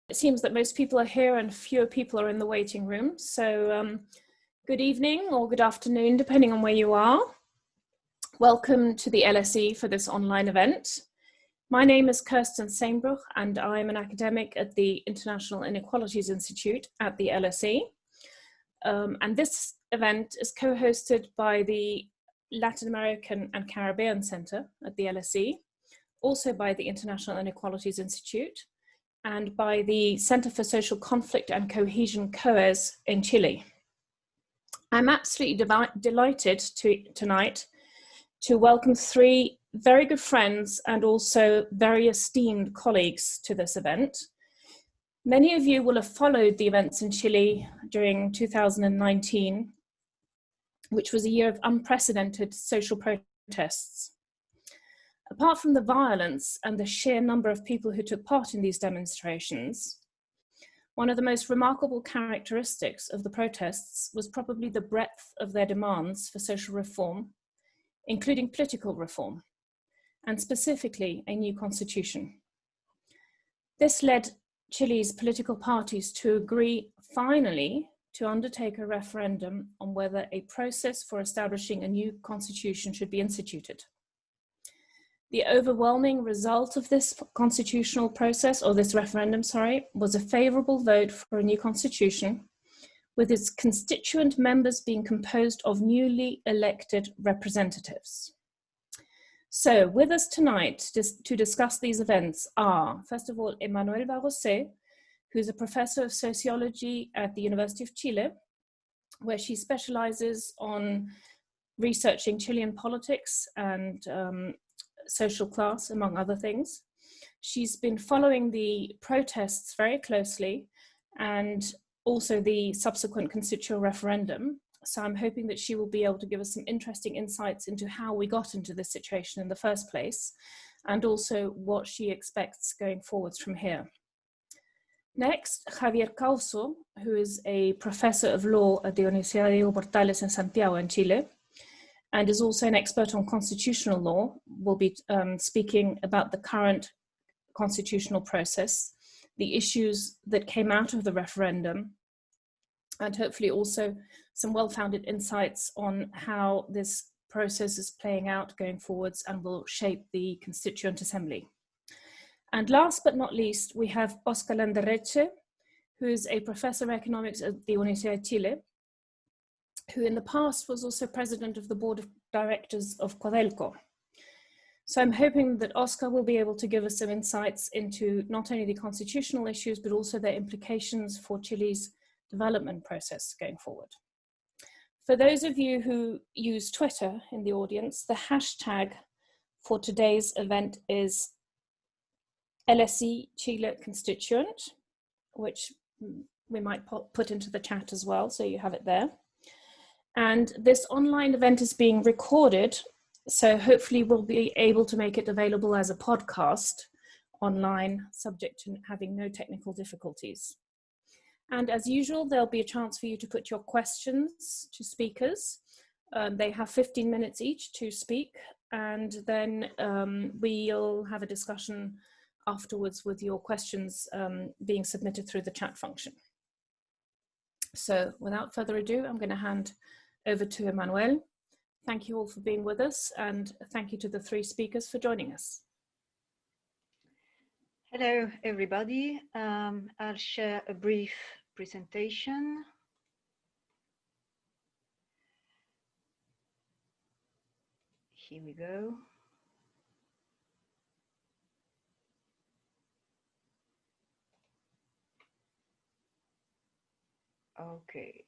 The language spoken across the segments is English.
It seems that most people are here and fewer people are in the waiting room. So good evening or good afternoon, depending on where you are. Welcome to the LSE for this online event. My name is Kirsten Seinbruch and I'm an academic at the International Inequalities Institute at the LSE. And this event is co-hosted by the Latin American and Caribbean Center at the LSE, also by the International Inequalities Institute, and by the Center for Social Conflict and Cohesion, COES, in Chile. I'm absolutely delighted tonight to welcome three very good friends and also very esteemed colleagues to this event. Many of you will have followed the events in Chile during 2019, which was a year of unprecedented social protests. Apart from the violence and the sheer number of people who took part in these demonstrations, one of the most remarkable characteristics of the protests was probably the breadth of their demands for social reform, including political reform, and specifically a new constitution. This led Chile's political parties to agree, finally, to undertake a referendum on whether a process for establishing a new constitution should be instituted. The overwhelming result of this constitutional process, or this referendum, was a favourable vote for a new constitution, with its constituent members being composed of newly elected representatives. So with us tonight to discuss these events are, first of all, Emmanuelle Barrosset, who's a professor of sociology at the University of Chile, where she specializes on researching Chilean politics and social class, among other things. She's been following the protests very closely and also the subsequent constitutional referendum. So I'm hoping that she will be able to give us some interesting insights into how we got into this situation in the first place, and also what she expects going forwards from here. Next, Javier, who is a professor of law at the Universidad Diego Portales in Santiago in Chile, and is also an expert on constitutional law, will be speaking about the current constitutional process, the issues that came out of the referendum, and hopefully also some well-founded insights on how this process is playing out going forwards and will shape the Constituent Assembly. And last but not least, we have Oscar Landerreche, who is a professor of economics at the Universidad de Chile, who in the past was also president of the board of directors of Codelco. So I'm hoping that Oscar will be able to give us some insights into not only the constitutional issues, but also their implications for Chile's development process going forward. For those of you who use Twitter in the audience, the hashtag for today's event is LSE Chile Constituent, which we might put into the chat as well, so you have it there. And this online event is being recorded, so hopefully we'll be able to make it available as a podcast online, subject to having no technical difficulties. And as usual, there'll be a chance for you to put your questions to speakers. They have 15 minutes each to speak, and then we'll have a discussion afterwards with your questions being submitted through the chat function. So without further ado, I'm going to hand over to Emmanuelle. Thank you all for being with us, and thank you to the three speakers for joining us. Hello, everybody. I'll share a brief presentation. Here we go. Okay.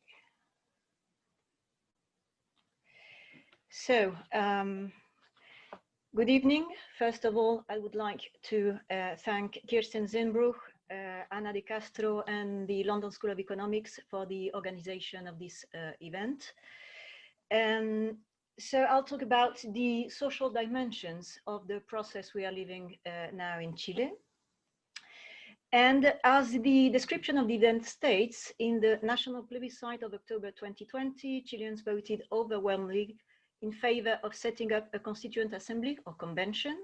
So, good evening. First of all, I would like to thank Kirsten Seinbruch, Ana de Castro, and the London School of Economics for the organization of this event. So I'll talk about the social dimensions of the process we are living now in Chile. And as the description of the event states, in the national plebiscite of October 2020, Chileans voted overwhelmingly in favor of setting up a constituent assembly or convention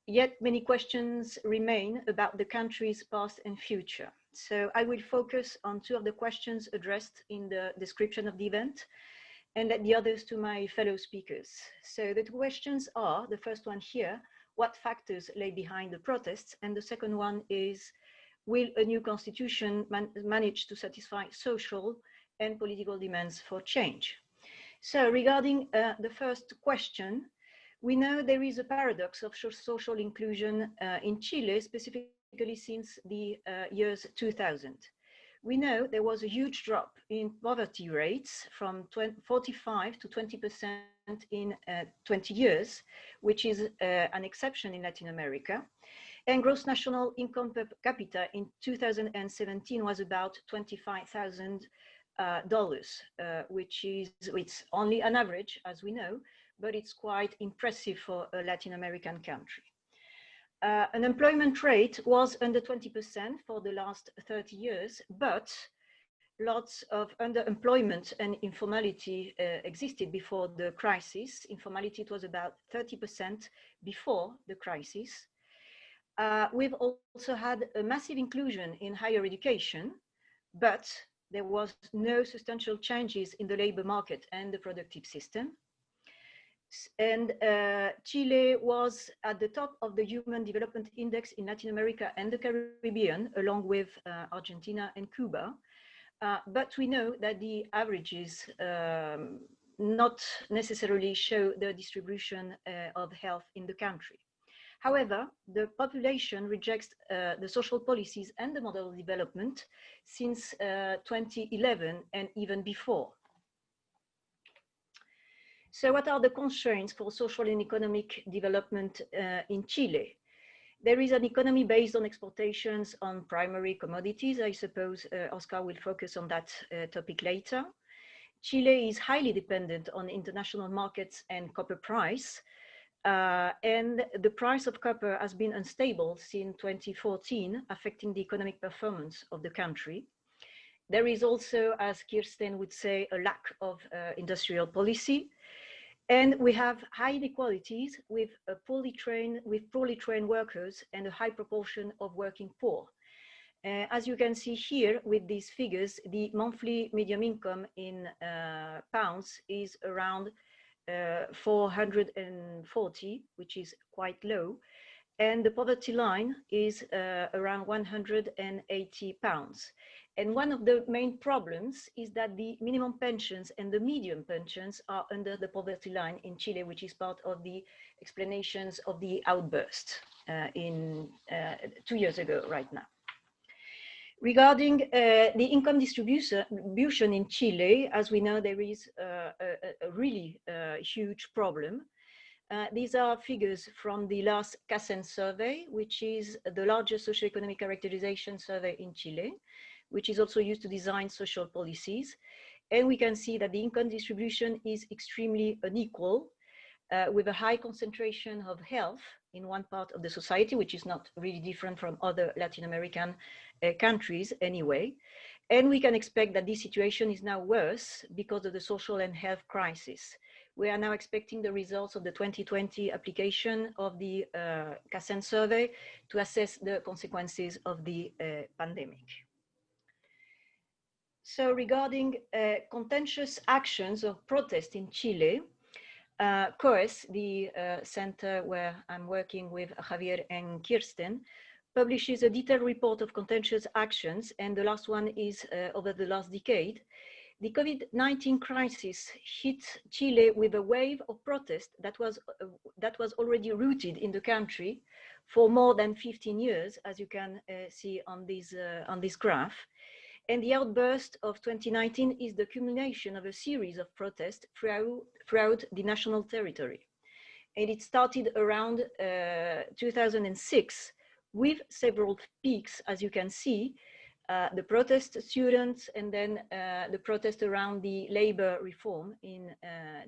yet many questions remain about the country's past and future. So I will focus on two of the questions addressed in the description of the event, and let the others to my fellow speakers. So the two questions are, the first one here, what factors lay behind the protests? And the second one is, will a new constitution manage to satisfy social and political demands for change? So regarding the first question, we know there is a paradox of social inclusion in Chile, specifically since the years 2000. We know there was a huge drop in poverty rates from 45 to 20% in 20 years, which is an exception in Latin America. And gross national income per capita in 2017 was about $25,000, which is, it's only an average, as we know, but it's quite impressive for a Latin American country. Unemployment rate was under 20% for the last 30 years, but lots of underemployment and informality existed before the crisis. Informality, it was about 30% before the crisis. We've also had a massive inclusion in higher education, but there was no substantial changes in the labor market and the productive system. And Chile was at the top of the Human Development Index in Latin America and the Caribbean, along with Argentina and Cuba. But we know that the averages not necessarily show the distribution of health in the country. However, the population rejects the social policies and the model of development since 2011 and even before. So what are the constraints for social and economic development in Chile? There is an economy based on exportations on primary commodities. I suppose Oscar will focus on that topic later. Chile is highly dependent on international markets and copper price. And the price of copper has been unstable since 2014, affecting the economic performance of the country. There is also, as Kirsten would say, a lack of industrial policy. And we have high inequalities with poorly trained workers and a high proportion of working poor. As you can see here with these figures, the monthly median income in pounds is around 440, which is quite low. And the poverty line is around 180 pounds. And one of the main problems is that the minimum pensions and the medium pensions are under the poverty line in Chile, which is part of the explanations of the outburst 2 years ago right now. Regarding the income distribution in Chile, as we know, there is a really huge problem. These are figures from the last CACEN survey, which is the largest socioeconomic characterization survey in Chile, which is also used to design social policies. And we can see that the income distribution is extremely unequal, with a high concentration of health in one part of the society, which is not really different from other Latin American countries anyway. And we can expect that this situation is now worse because of the social and health crisis. We are now expecting the results of the 2020 application of the CACEN survey to assess the consequences of the pandemic. So regarding contentious actions of protest in Chile, COES, the center where I'm working with Javier and Kirsten, publishes a detailed report of contentious actions, and the last one is over the last decade. The COVID-19 crisis hit Chile with a wave of protest that was already rooted in the country for more than 15 years, as you can see on this graph. And the outburst of 2019 is the culmination of a series of protests throughout the national territory. And it started around 2006 with several peaks, as you can see, the protest students and then the protest around the labor reform in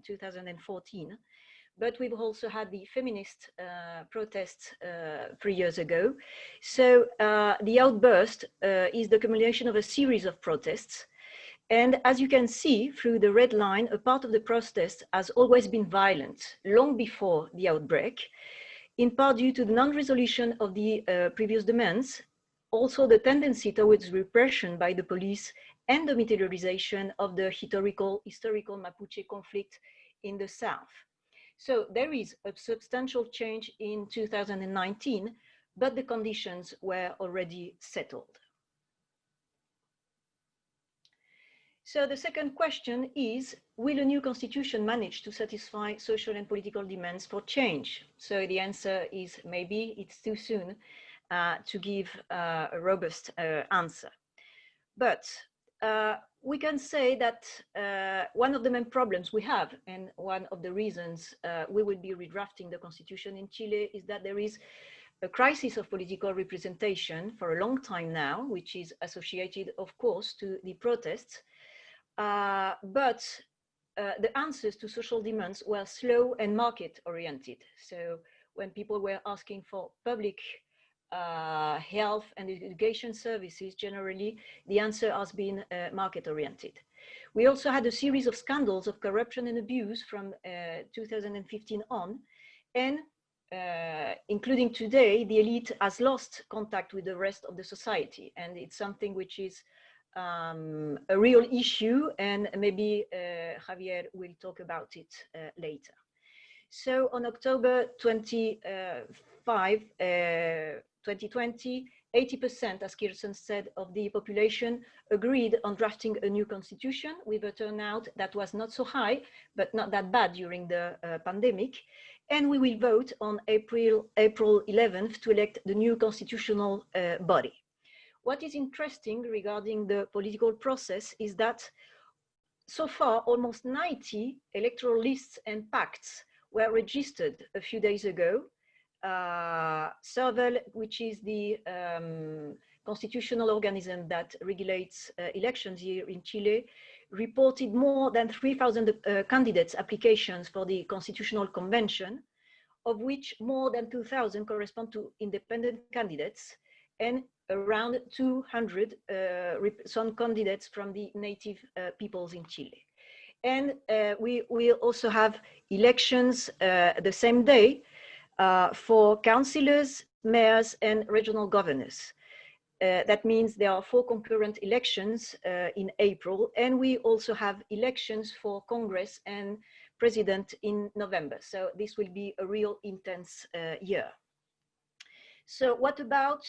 2014. But we've also had the feminist protests 3 years ago. So the outburst is the culmination of a series of protests. And as you can see through the red line, a part of the protest has always been violent long before the outbreak. in part due to the non-resolution of the previous demands, also the tendency towards repression by the police and the militarization of the historical Mapuche conflict in the south. So there is a substantial change in 2019, but the conditions were already settled. So the second question is, will a new constitution manage to satisfy social and political demands for change? So the answer is maybe it's too soon to give a robust answer. But we can say that one of the main problems we have, and one of the reasons we will be redrafting the constitution in Chile, is that there is a crisis of political representation for a long time now, which is associated, of course, to the protests. But the answers to social demands were slow and market-oriented. So when people were asking for public health and education services, generally, the answer has been market-oriented. We also had a series of scandals of corruption and abuse from 2015 on, and including today, the elite has lost contact with the rest of the society, and it's something which is a real issue, and maybe Javier will talk about it later. So on October 25, 2020, 80%, as Kirsten said, of the population agreed on drafting a new constitution with a turnout that was not so high, but not that bad during the pandemic. And we will vote on April 11th to elect the new constitutional body. What is interesting regarding the political process is that so far, almost 90 electoral lists and pacts were registered a few days ago. Serval, which is the constitutional organism that regulates elections here in Chile, reported more than 3,000 candidates' applications for the Constitutional Convention, of which more than 2,000 correspond to independent candidates, and around 200 some candidates from the native peoples in Chile. And we will also have elections the same day for councillors, mayors, and regional governors. That means there are 4 concurrent elections in April, and we also have elections for Congress and President in November. So this will be a real intense year. So what about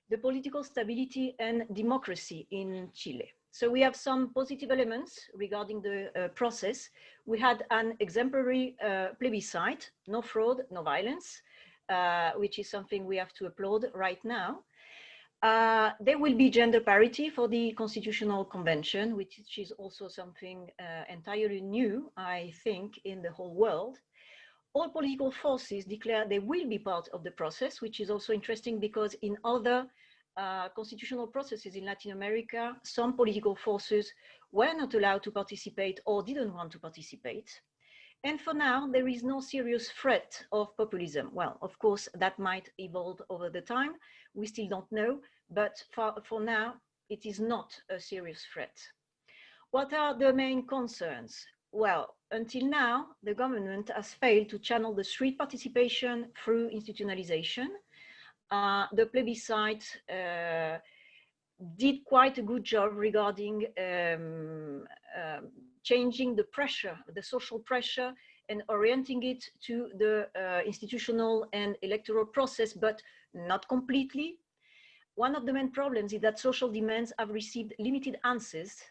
the political stability and democracy in Chile? So we have some positive elements regarding the process. We had an exemplary plebiscite, no fraud, no violence, which is something we have to applaud right now. There will be gender parity for the Constitutional Convention, which is also something entirely new, I think, in the whole world. All political forces declare they will be part of the process, which is also interesting because in other constitutional processes in Latin America, some political forces were not allowed to participate or didn't want to participate. And for now, there is no serious threat of populism. Well, of course, that might evolve over the time. We still don't know, but for now, it is not a serious threat. What are the main concerns? Well, until now, the government has failed to channel the street participation through institutionalization. The plebiscite did quite a good job regarding changing the pressure, the social pressure, and orienting it to the institutional and electoral process, but not completely. One of the main problems is that social demands have received limited answers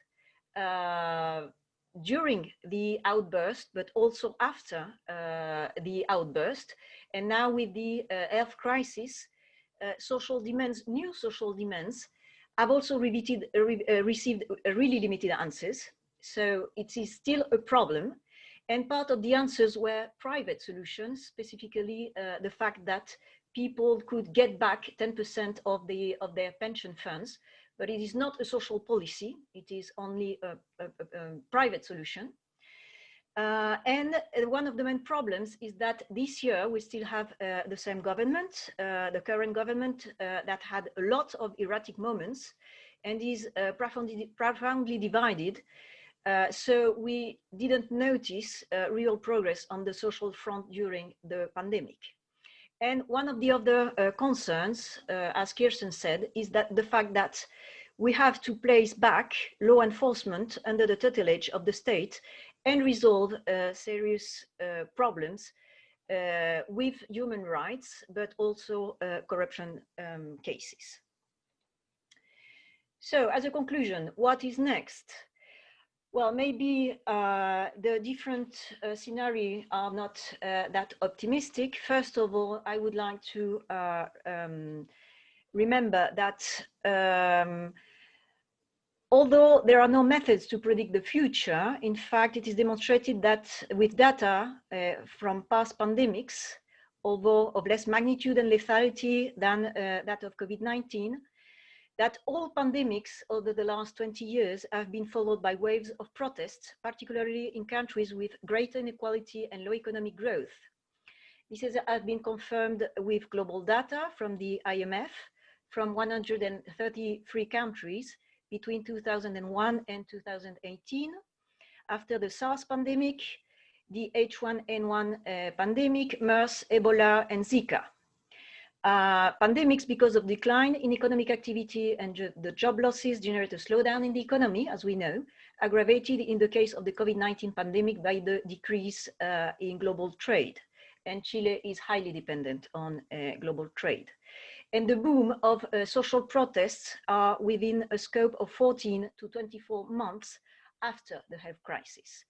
during the outburst, but also after the outburst. And now with the health crisis, new social demands have also received really limited answers. So it is still a problem. And part of the answers were private solutions, specifically the fact that people could get back 10% of their pension funds, but it is not a social policy. It is only a private solution. And one of the main problems is that this year we still have the same government, the current government that had a lot of erratic moments and is profoundly divided. So we didn't notice real progress on the social front during the pandemic. And one of the other concerns, as Kirsten said, is that the fact that we have to place back law enforcement under the tutelage of the state and resolve serious problems with human rights, but also corruption cases. So as a conclusion, what is next? Well, maybe the different scenarios are not that optimistic. First of all, I would like to remember that although there are no methods to predict the future, in fact, it is demonstrated that with data from past pandemics, although of less magnitude and lethality than that of COVID-19, that all pandemics over the last 20 years have been followed by waves of protests, particularly in countries with greater inequality and low economic growth. This has been confirmed with global data from the IMF from 133 countries between 2001 and 2018. After the SARS pandemic, the H1N1 pandemic, MERS, Ebola, and Zika. Pandemics, because of decline in economic activity and the job losses, generate a slowdown in the economy, as we know, aggravated in the case of the COVID-19 pandemic by the decrease in global trade. And Chile is highly dependent on global trade. And the boom of social protests are within a scope of 14 to 24 months after the health crisis,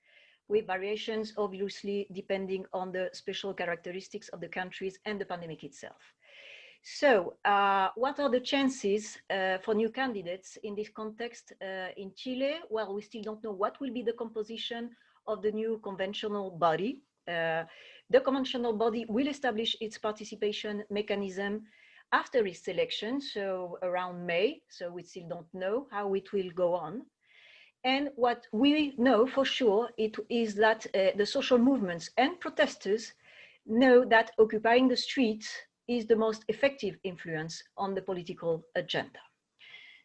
with variations obviously depending on the special characteristics of the countries and the pandemic itself. So what are the chances for new candidates in this context in Chile? Well, we still don't know what will be the composition of the new conventional body. The conventional body will establish its participation mechanism after its election, so around May, so we still don't know how it will go on. And what we know for sure is that the social movements and protesters know that occupying the streets is the most effective influence on the political agenda.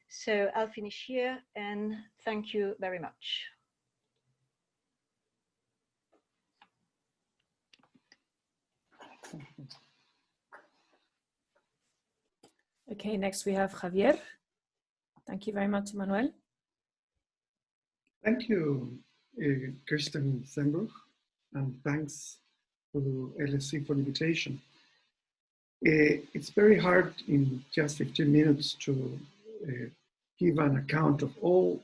So I'll finish here and thank you very much. Okay, next we have Javier. Thank you very much, Manuel. Thank you, Kirsten Sembruch, and thanks to LSE for the invitation. It's very hard in just 15 minutes to give an account of all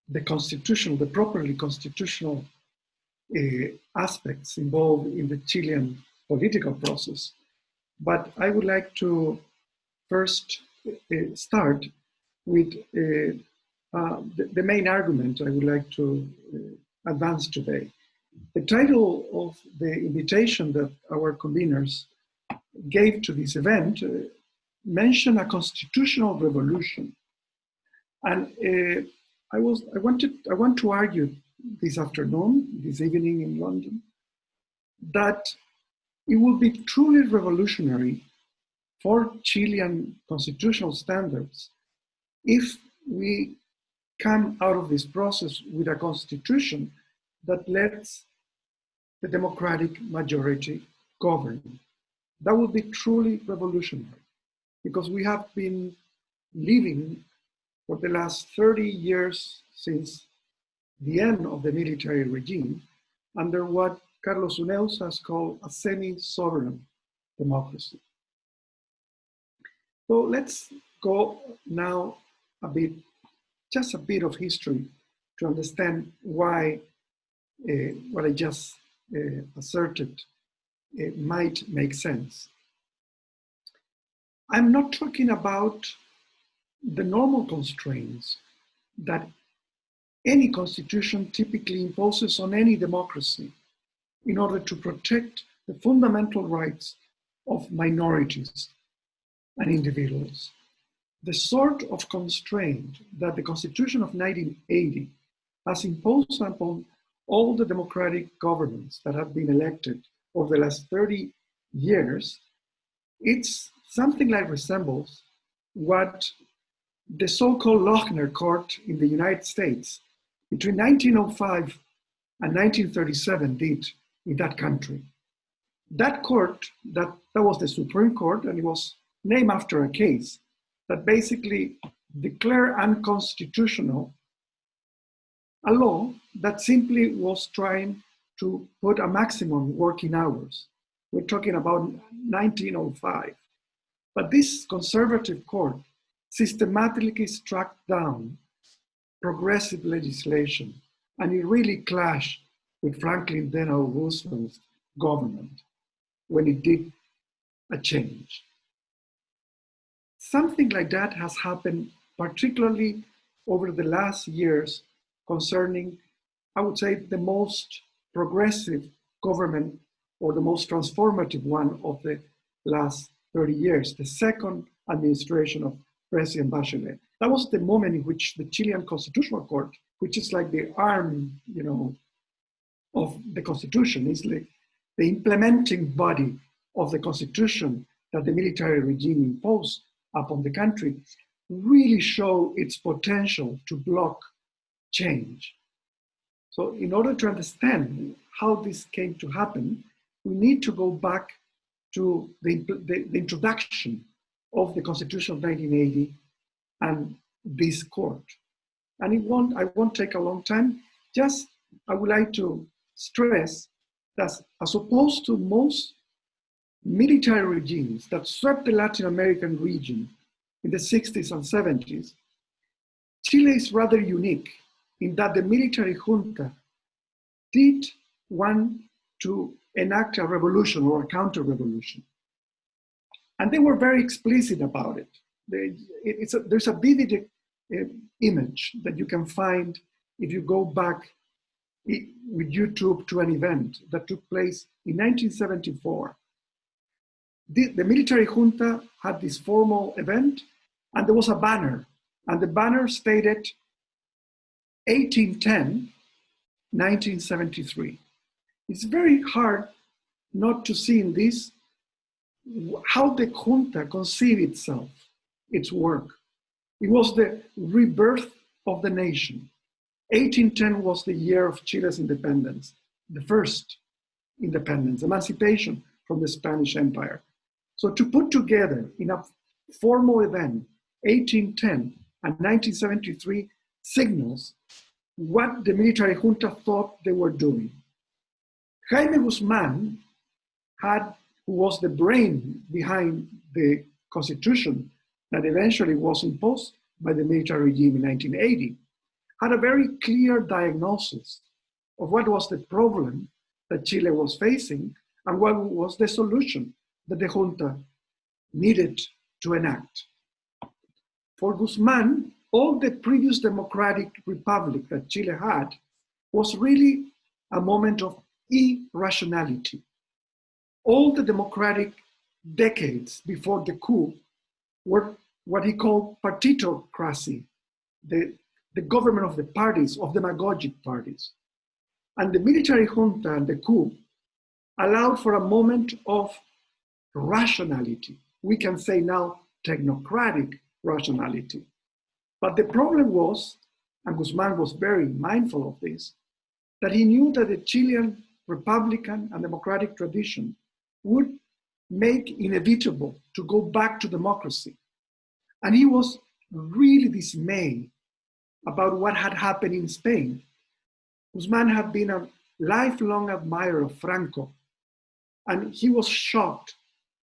the properly constitutional aspects involved in the Chilean political process. But I would like to first start with the main argument I would like to advance today. The title of the invitation that our conveners gave to this event mentioned a constitutional revolution. And I want to argue this afternoon, this evening in London, that it will be truly revolutionary for Chilean constitutional standards if we come out of this process with a constitution that lets the democratic majority govern. That would be truly revolutionary, because we have been living for the last 30 years since the end of the military regime under what Carlos Uneus has called a semi-sovereign democracy. So let's go now just a bit of history to understand why what I just asserted might make sense. I'm not talking about the normal constraints that any constitution typically imposes on any democracy in order to protect the fundamental rights of minorities and individuals. The sort of constraint that the Constitution of 1980 has imposed upon all the democratic governments that have been elected over the last 30 years, it's something like resembles what the so-called Lochner Court in the United States between 1905 and 1937 did in that country. That court, that was the Supreme Court, and it was named after a case that basically declared unconstitutional a law that simply was trying to put a maximum working hours. We're talking about 1905. But this conservative court systematically struck down progressive legislation, and it really clashed with Franklin Delano Roosevelt's government when it did a change. Something like that has happened particularly over the last years concerning, I would say, the most progressive government or the most transformative one of the last 30 years, the second administration of President Bachelet. That was the moment in which the Chilean Constitutional Court, which is like the arm, of the Constitution, is like the implementing body of the Constitution that the military regime imposed upon the country, really show its potential to block change. So in order to understand how this came to happen, we need to go back to the introduction of the Constitution of 1980 and this court. And I won't take a long time. Just, I would like to stress that as opposed to most military regimes that swept the Latin American region in the 60s and 70s, Chile is rather unique in that the military junta did want to enact a revolution or a counter-revolution. And they were very explicit about it. There's a vivid image that you can find if you go back with YouTube to an event that took place in 1974. The military junta had this formal event, and there was a banner, and the banner stated 1810, 1973. It's very hard not to see in this how the junta conceived itself, its work. It was the rebirth of the nation. 1810 was the year of Chile's independence, the first independence, emancipation from the Spanish Empire. So to put together in a formal event, 1810 and 1973 signals what the military junta thought they were doing. Jaime Guzman who was the brain behind the constitution that eventually was imposed by the military regime in 1980, had a very clear diagnosis of what was the problem that Chile was facing and what was the solution that the junta needed to enact. For Guzman, all the previous democratic republic that Chile had was really a moment of irrationality. All the democratic decades before the coup were what he called partitocracy, the government of the parties, of demagogic parties. And the military junta and the coup allowed for a moment of rationality. We can say now technocratic rationality. But the problem was, and Guzman was very mindful of this, that he knew that the Chilean republican and democratic tradition would make inevitable to go back to democracy. And he was really dismayed about what had happened in Spain. Guzman had been a lifelong admirer of Franco, and he was shocked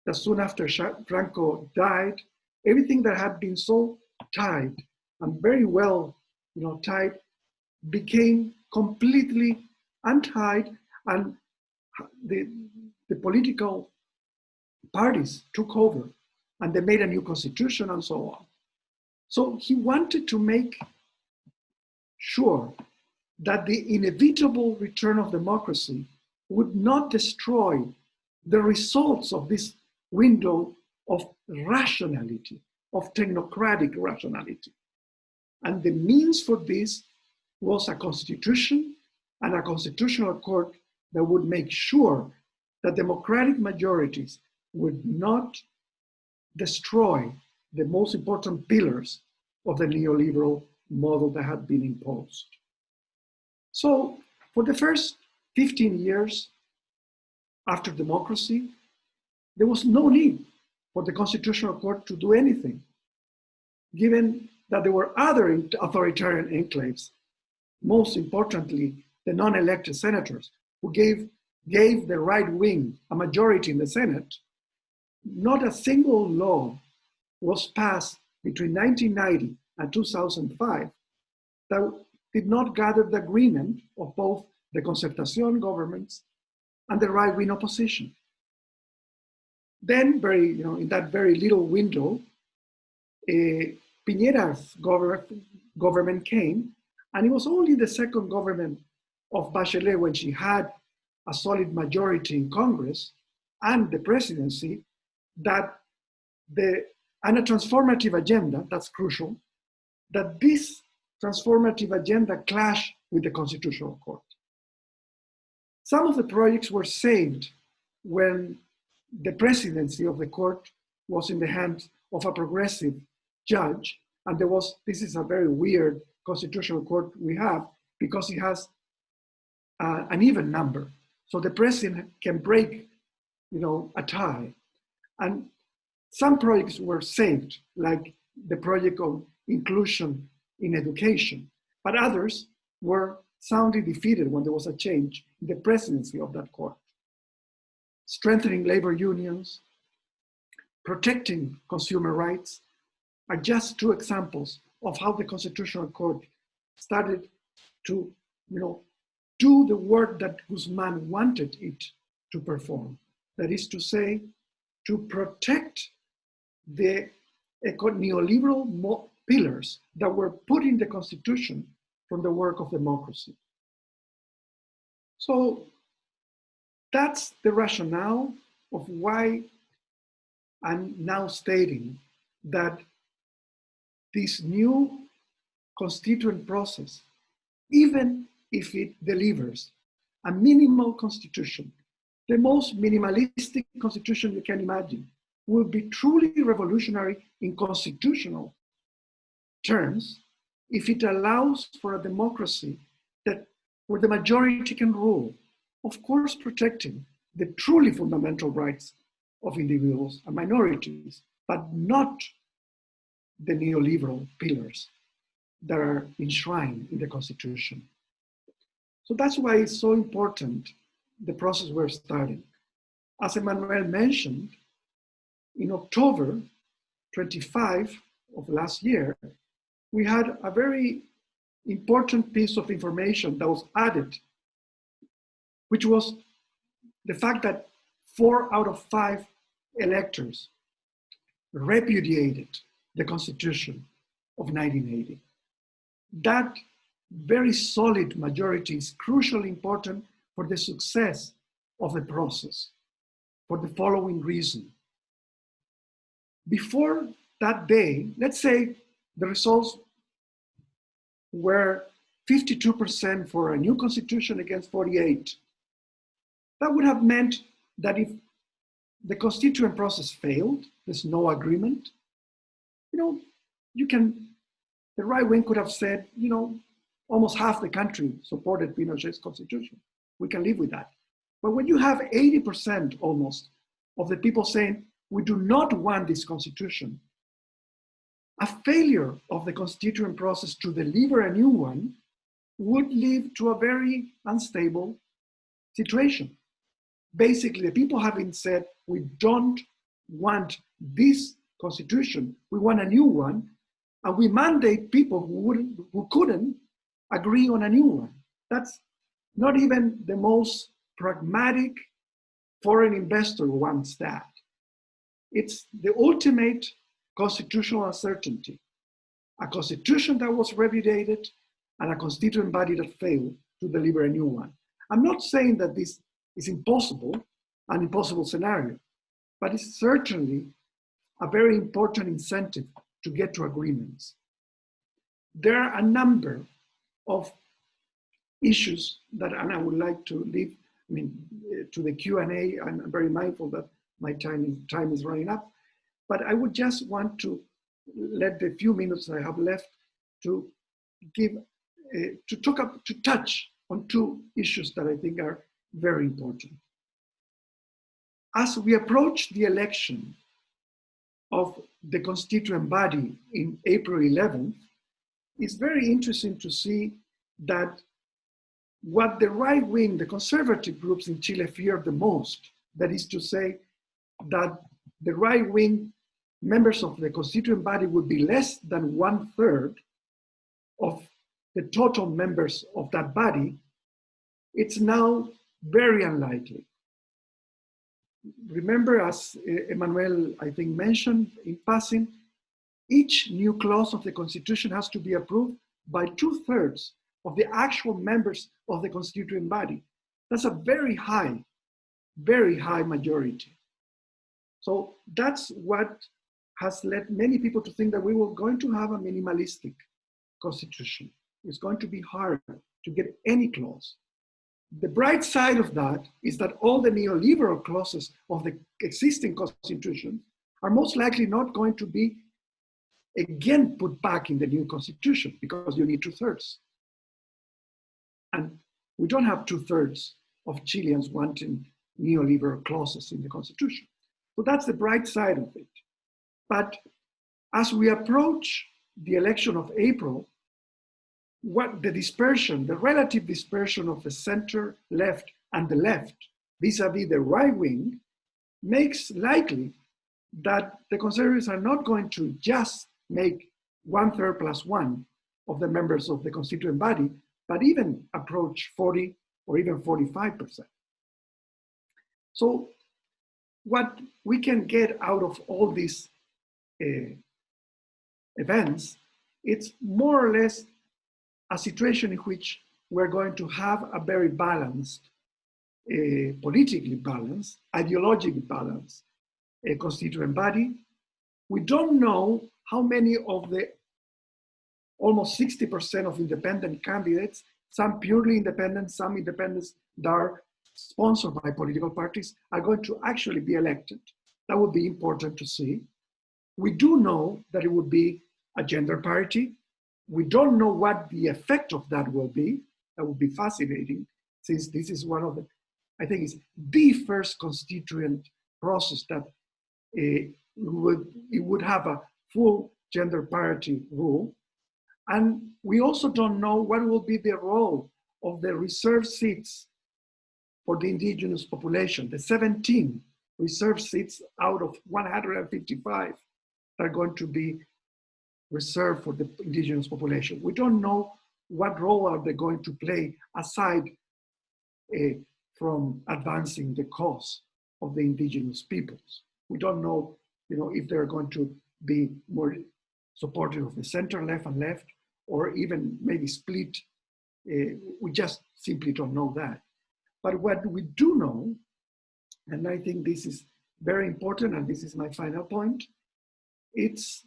that soon after Franco died, everything that had been so tied and very well tied became completely untied, and the political parties took over and they made a new constitution and so on. So he wanted to make sure that the inevitable return of democracy would not destroy the results of this window of rationality, of technocratic rationality. And the means for this was a constitution and a constitutional court that would make sure that democratic majorities would not destroy the most important pillars of the neoliberal model that had been imposed. So for the first 15 years, after democracy, there was no need for the Constitutional Court to do anything, given that there were other authoritarian enclaves, most importantly, the non-elected senators, who gave the right wing a majority in the Senate. Not a single law was passed between 1990 and 2005 that did not gather the agreement of both the concertación governments and the right-wing opposition. Then, in that very little window, Piñera's government came, and it was only the second government of Bachelet, when she had a solid majority in Congress and the presidency, that and a transformative agenda, that's crucial, that this transformative agenda clashed with the Constitutional Court. Some of the projects were saved when the presidency of the court was in the hands of a progressive judge, and this is a very weird Constitutional Court we have, because it has an even number. So the president can break, a tie. And some projects were saved, like the project of inclusion in education, but others were soundly defeated when there was a change in the presidency of that court. Strengthening labor unions, protecting consumer rights are just two examples of how the Constitutional Court started to, do the work that Guzman wanted it to perform. That is to say, to protect the neoliberal pillars that were put in the Constitution from the work of democracy. So that's the rationale of why I'm now stating that this new constituent process, even if it delivers a minimal constitution, the most minimalistic constitution you can imagine, will be truly revolutionary in constitutional terms if it allows for a democracy where the majority can rule, of course protecting the truly fundamental rights of individuals and minorities, but not the neoliberal pillars that are enshrined in the Constitution. So that's why it's so important, the process we're starting. As Emmanuel mentioned, in October 25 of last year, we had a very important piece of information that was added, which was the fact that 4 out of 5 electors repudiated the Constitution of 1980. That very solid majority is crucially important for the success of the process, for the following reason. Before that day, let's say the results were 52% for a new constitution against 48. That would have meant that if the constituent process failed, there's no agreement, the right wing could have said, almost half the country supported Pinochet's constitution. We can live with that. But when you have 80% almost of the people saying, we do not want this constitution, a failure of the constituent process to deliver a new one would lead to a very unstable situation. Basically, the people having said, we don't want this constitution, we want a new one, and we mandate people who couldn't agree on a new one. That's not even the most pragmatic foreign investor wants that. It's the ultimate constitutional uncertainty. A constitution that was repudiated and a constituent body that failed to deliver a new one. I'm not saying that this is impossible, an impossible scenario, but it's certainly a very important incentive to get to agreements. There are a number of issues that, and I would like to leave to the Q&A. I'm very mindful that my time is running up, but I would just want to let the few minutes I have left to touch on 2 issues that I think are very important. as we approach the election of the constituent body in April 11th, it's very interesting to see that what the right wing, the conservative groups in Chile fear the most, that is to say that the right wing members of the constituent body would be less than 1/3 of the total members of that body, it's now very unlikely. Remember, as Emmanuel, I think, mentioned in passing, each new clause of the Constitution has to be approved by 2/3 of the actual members of the constituent body. That's a very high majority. So that's what has led many people to think that we were going to have a minimalistic constitution. It's going to be hard to get any clause. The bright side of that is that all the neoliberal clauses of the existing constitution are most likely not going to be again put back in the new constitution because you need 2/3. And we don't have 2/3 of Chileans wanting neoliberal clauses in the constitution. So that's the bright side of it. But as we approach the election of April, what the dispersion, the relative dispersion of the center left and the left vis-a-vis the right wing makes likely that the conservatives are not going to just make 1/3 plus 1 of the members of the constituent body, but even approach 40 or even 45%. So what we can get out of all these events, it's more or less a situation in which we're going to have a very balanced, politically balanced, ideologically balanced constituent body. We don't know how many of the almost 60% of independent candidates, some purely independent, some independents that are sponsored by political parties, are going to actually be elected. That would be important to see. We do know that it would be a gender parity. We don't know what the effect of that will be. That would be fascinating, since this is one of the, I think it's the first constituent process that it would have a full gender parity rule. And we also don't know what will be the role of the reserved seats for the indigenous population, the 17 reserved seats out of 155 that are going to be reserved for the indigenous population. We don't know what role are they going to play aside from advancing the cause of the indigenous peoples. We don't know, if they're going to be more supportive of the center, left and left, or even maybe split. We just simply don't know that. But what we do know, and I think this is very important, and this is my final point, it's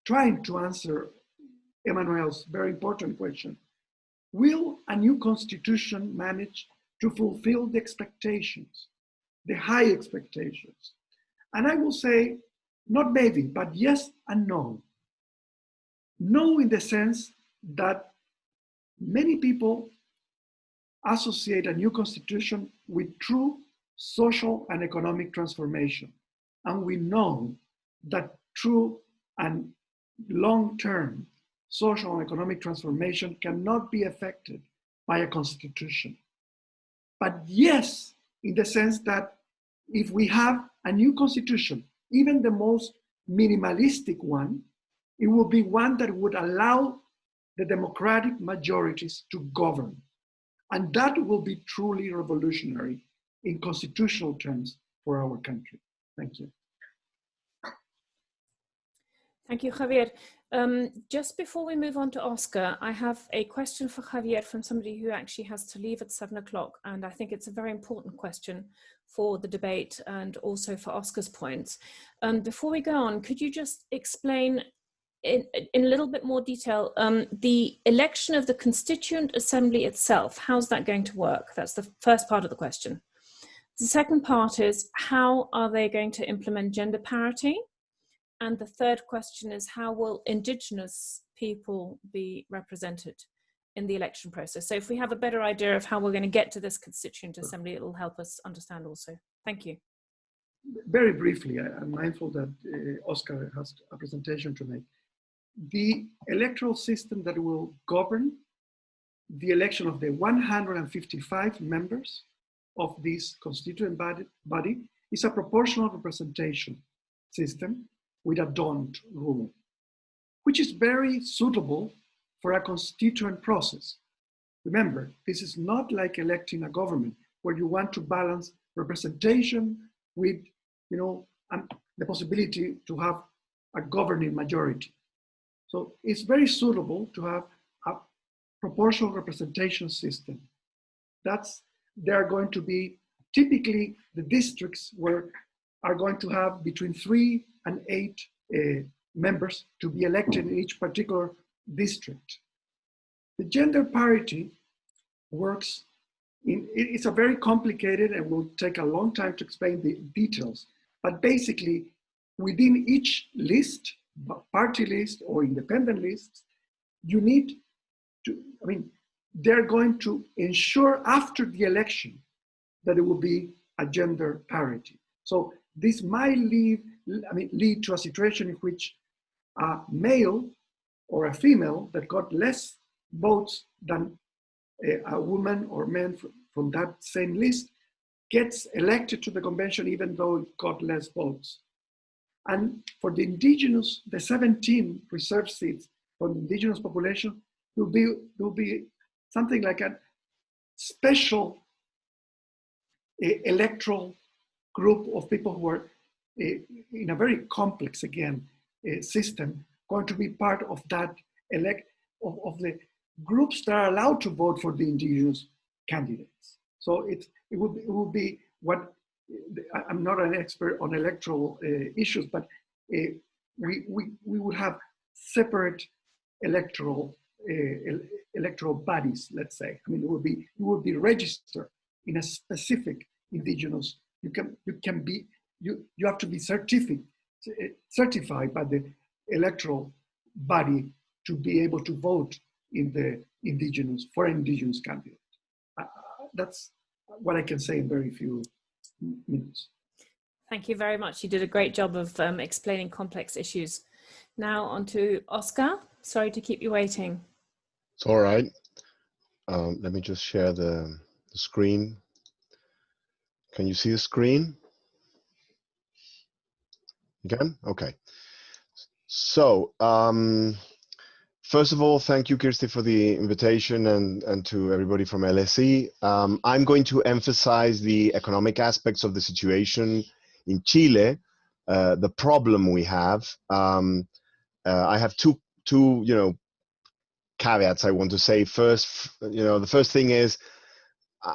trying to answer Emmanuel's very important question. Will a new constitution manage to fulfill the expectations, the high expectations? And I will say, not maybe, but yes and no. No, in the sense that many people associate a new constitution with true social and economic transformation. And we know that true and long-term social and economic transformation cannot be affected by a constitution. But yes, in the sense that if we have a new constitution, even the most minimalistic one, it will be one that would allow the democratic majorities to govern. And that will be truly revolutionary in constitutional terms for our country. Thank you. Thank you, Javier. Just before we move on to Oscar, I have a question for Javier from somebody who actually has to leave at 7 o'clock. And I think it's a very important question for the debate and also for Oscar's points. Before we go on, could you just explain in a little bit more detail the election of the Constituent Assembly itself? How's that going to work? That's the first part of the question. The second part is, how are they going to implement gender parity? And the third question is, how will indigenous people be represented? in the election process. So if we have a better idea of how we're going to get to this constituent assembly, it will help us understand also. Thank you. Very briefly, I'm mindful that Oscar has a presentation to make. The electoral system that will govern the election of the 155 members of this constituent body is a proportional representation system with a don't rule, which is very suitable for a constituent process. Remember, this is not like electing a government where you want to balance representation with, the possibility to have a governing majority. So it's very suitable to have a proportional representation system. There are going to be typically the districts where are going to have between 3 and 8 members to be elected in each particular district. The gender parity works it's a very complicated and will take a long time to explain the details, but basically within each list, party list or independent lists, you need to, they're going to ensure after the election that it will be a gender parity. So this might lead to a situation in which a male or a female that got less votes than a woman or man from that same list gets elected to the convention even though it got less votes. And for the indigenous, the 17 reserved seats for the indigenous population will be something like a special electoral group of people who are in a very complex, again, system, going to be part of that of the groups that are allowed to vote for the indigenous candidates. So it will be what, I'm not an expert on electoral issues, but we would have separate electoral bodies, let's say. It will be registered in a specific indigenous. You have to be certified by the electoral body to be able to vote in the for an indigenous candidate. That's what I can say in very few minutes. Thank you very much. You did a great job of explaining complex issues. Now on to Oscar. Sorry to keep you waiting. It's all right. Let me just share the screen. Can you see the screen? You can? Okay. So, first of all, thank you, Kirsty, for the invitation and to everybody from LSE. I'm going to emphasize the economic aspects of the situation in Chile, the problem we have. I have two caveats I want to say. First, the first thing is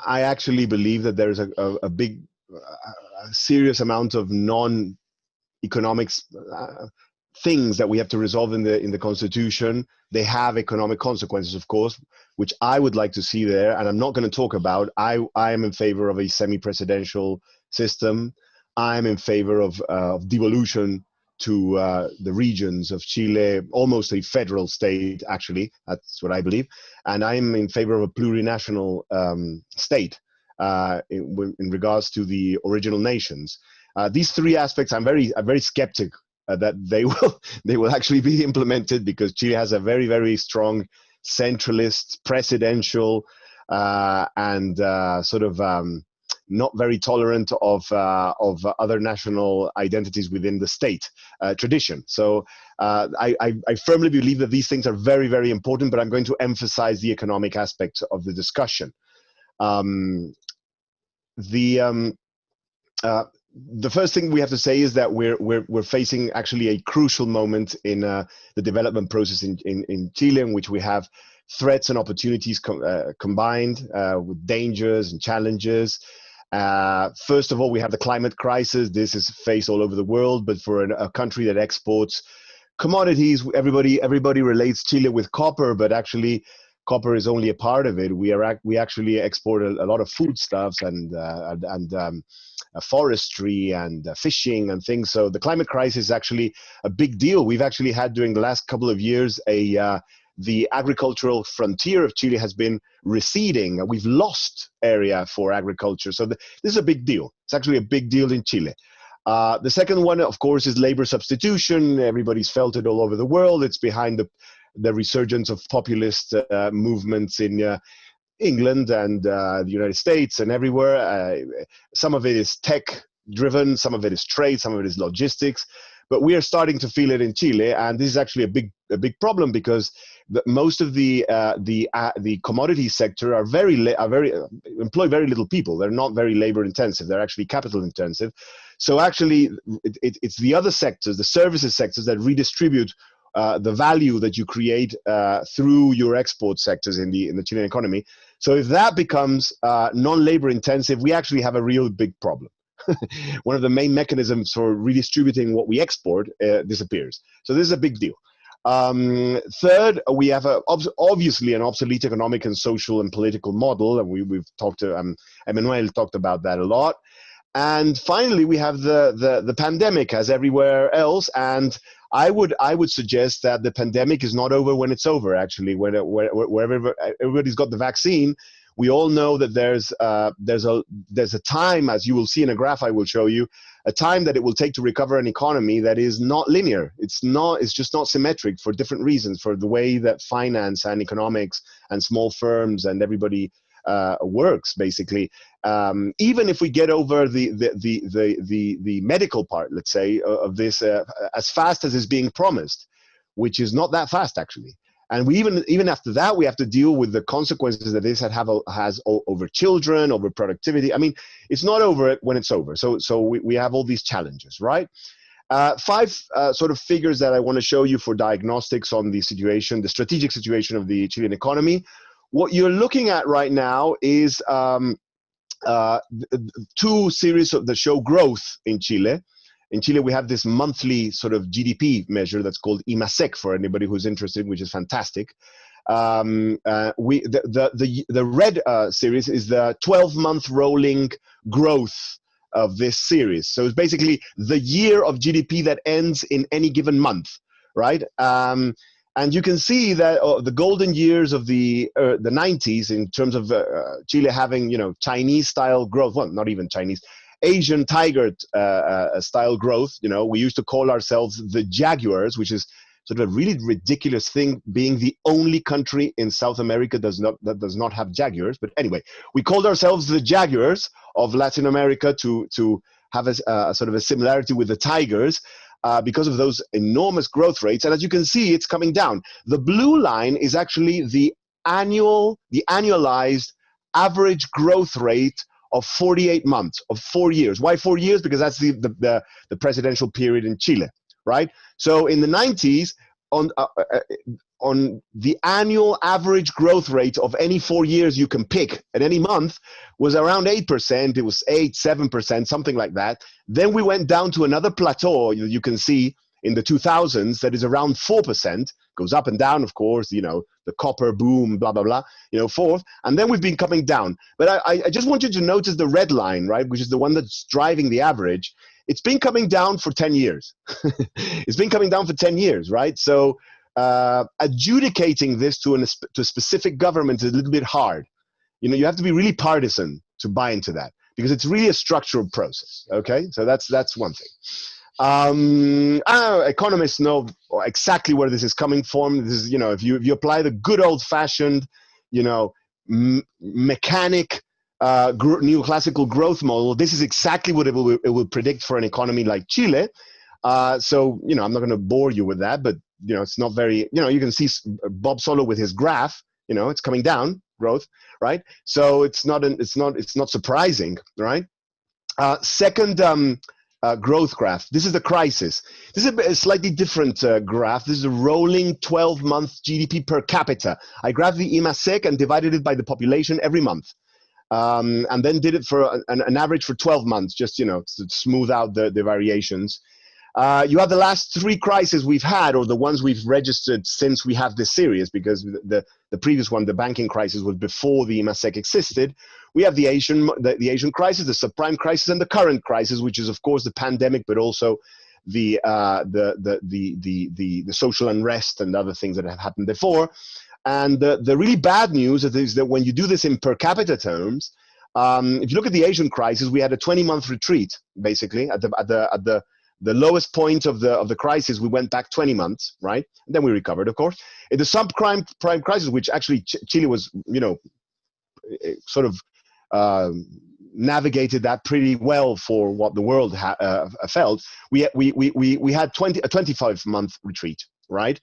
I actually believe that there is a big, serious amount of non-economics things that we have to resolve in the constitution. They have economic consequences, of course, which I would like to see there, and I'm not going to talk about. I am in favor of a semi-presidential system. I'm in favor of devolution to the regions of Chile, almost a federal state, actually. That's what I believe. And I'm in favor of a plurinational state in regards to the original nations. These three aspects, I'm very skeptic that they will actually be implemented, because Chile has a very, very strong centralist, presidential, and not very tolerant of other national identities within the state tradition. So I firmly believe that these things are very, very important, but I'm going to emphasize the economic aspect of the discussion. The first thing we have to say is that we're facing actually a crucial moment in the development process in Chile, in which we have threats and opportunities combined with dangers and challenges. First of all, we have the climate crisis. This is faced all over the world, but for a country that exports commodities, everybody relates Chile with copper, but actually copper is only a part of it. We actually export a lot of foodstuffs and forestry and fishing and things. So the climate crisis is actually a big deal. We've actually had during the last couple of years a the agricultural frontier of Chile has been receding. We've lost area for agriculture. So this is a big deal. It's actually a big deal in Chile. The second one, of course, is labor substitution. Everybody's felt it all over the world. It's behind the resurgence of populist movements in England and the United States and everywhere. Some of it is tech driven, some of it is trade, some of it is logistics. But we are starting to feel it in Chile, and this is actually a big problem because most of the commodity sector are employ very little people. They're not very labor intensive. They're actually capital intensive. So actually, it's the other sectors, the services sectors, that redistribute the value that you create through your export sectors in the Chilean economy. So if that becomes non-labor intensive, we actually have a real big problem. One of the main mechanisms for redistributing what we export disappears. So this is a big deal. Third, we have obviously an obsolete economic and social and political model, and we've talked to Emmanuel talked about that a lot. And finally, we have the pandemic, as everywhere else. And I would suggest that the pandemic is not over when it's over. Actually, wherever everybody's got the vaccine, we all know that there's a time, as you will see in a graph I will show you, a time that it will take to recover an economy that is not linear. It's just not symmetric for different reasons, for the way that finance and economics and small firms and everybody works, basically. Even if we get over the medical part, let's say, of this as fast as is being promised, which is not that fast actually. And we even after that, we have to deal with the consequences that this has over children, over productivity. I mean, it's not over when it's over. So we have all these challenges, right? Five sort of figures that I want to show you for diagnostics on the situation, the strategic situation of the Chilean economy. What you're looking at right now is two series that show growth in Chile. In Chile, we have this monthly sort of GDP measure that's called IMASEC for anybody who's interested, which is fantastic. The red series is the 12-month rolling growth of this series. So it's basically the year of GDP that ends in any given month, right? And you can see that the golden years of the 90s in terms of Chile having, Chinese-style growth, well, not even Chinese, Asian tiger style growth. We used to call ourselves the Jaguars, which is sort of a really ridiculous thing, being the only country in South America that does not have jaguars. But anyway, we called ourselves the Jaguars of Latin America to have a sort of a similarity with the tigers because of those enormous growth rates. And as you can see, it's coming down. The blue line is actually the annualized average growth rate of 48 months, of 4 years. Why 4 years? Because that's the presidential period in Chile, right? So in the 90s, on the annual average growth rate of any 4 years you can pick at any month was around 8%. It was 7%, something like that. Then we went down to another plateau, you can see in the 2000s, that is around 4%, goes up and down, of course, the copper boom, blah, blah, blah, forth. And then we've been coming down. But I just want you to notice the red line, right, which is the one that's driving the average. It's been coming down for 10 years. It's been coming down for 10 years, right? So adjudicating this to a specific government is a little bit hard. You have to be really partisan to buy into that because it's really a structural process, okay? So that's one thing. Economists know exactly where this is coming from. This is, if you apply the good old-fashioned, mechanic neoclassical growth model, this is exactly what it will predict for an economy like Chile. So, I'm not going to bore you with that, but it's not very, you can see Bob Solo with his graph. It's coming down, growth, right? So it's not surprising, right? Second. Growth graph. This is the crisis. This is a slightly different graph. This is a rolling 12-month GDP per capita. I grabbed the IMASEC and divided it by the population every month, and then did it for an average for 12 months, just to smooth out the variations. You have the last three crises we've had, or the ones we've registered since we have this series, because the previous one, the banking crisis, was before the IMASEC existed. We have the Asian crisis, the subprime crisis, and the current crisis, which is, of course, the pandemic, but also the social unrest and other things that have happened before. And the really bad news is that when you do this in per capita terms, if you look at the Asian crisis, we had a 20-month retreat, basically, at the lowest point of the crisis. We went back 20 months, right? And then we recovered, of course. In the subprime crisis, which actually Chile was, sort of navigated that pretty well for what the world felt. We had a 25-month retreat, right?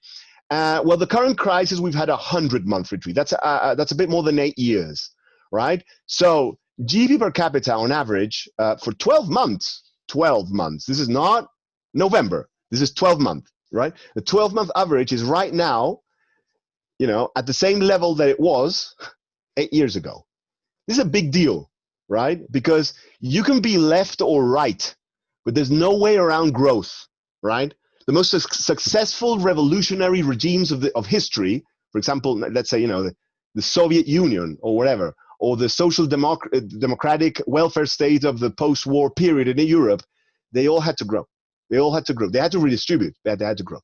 Well, the current crisis, we've had a 100-month retreat. That's a bit more than 8 years, right? So GDP per capita on average for 12 months, this is not November, this is 12 months, right? The 12-month average is right now, at the same level that it was 8 years ago. This is a big deal, right? Because you can be left or right, but there's no way around growth, right? The most successful revolutionary regimes of history, for example, let's say, the Soviet Union or whatever, or the social democratic welfare state of the post-war period in Europe, they all had to grow. They had to redistribute. They had to grow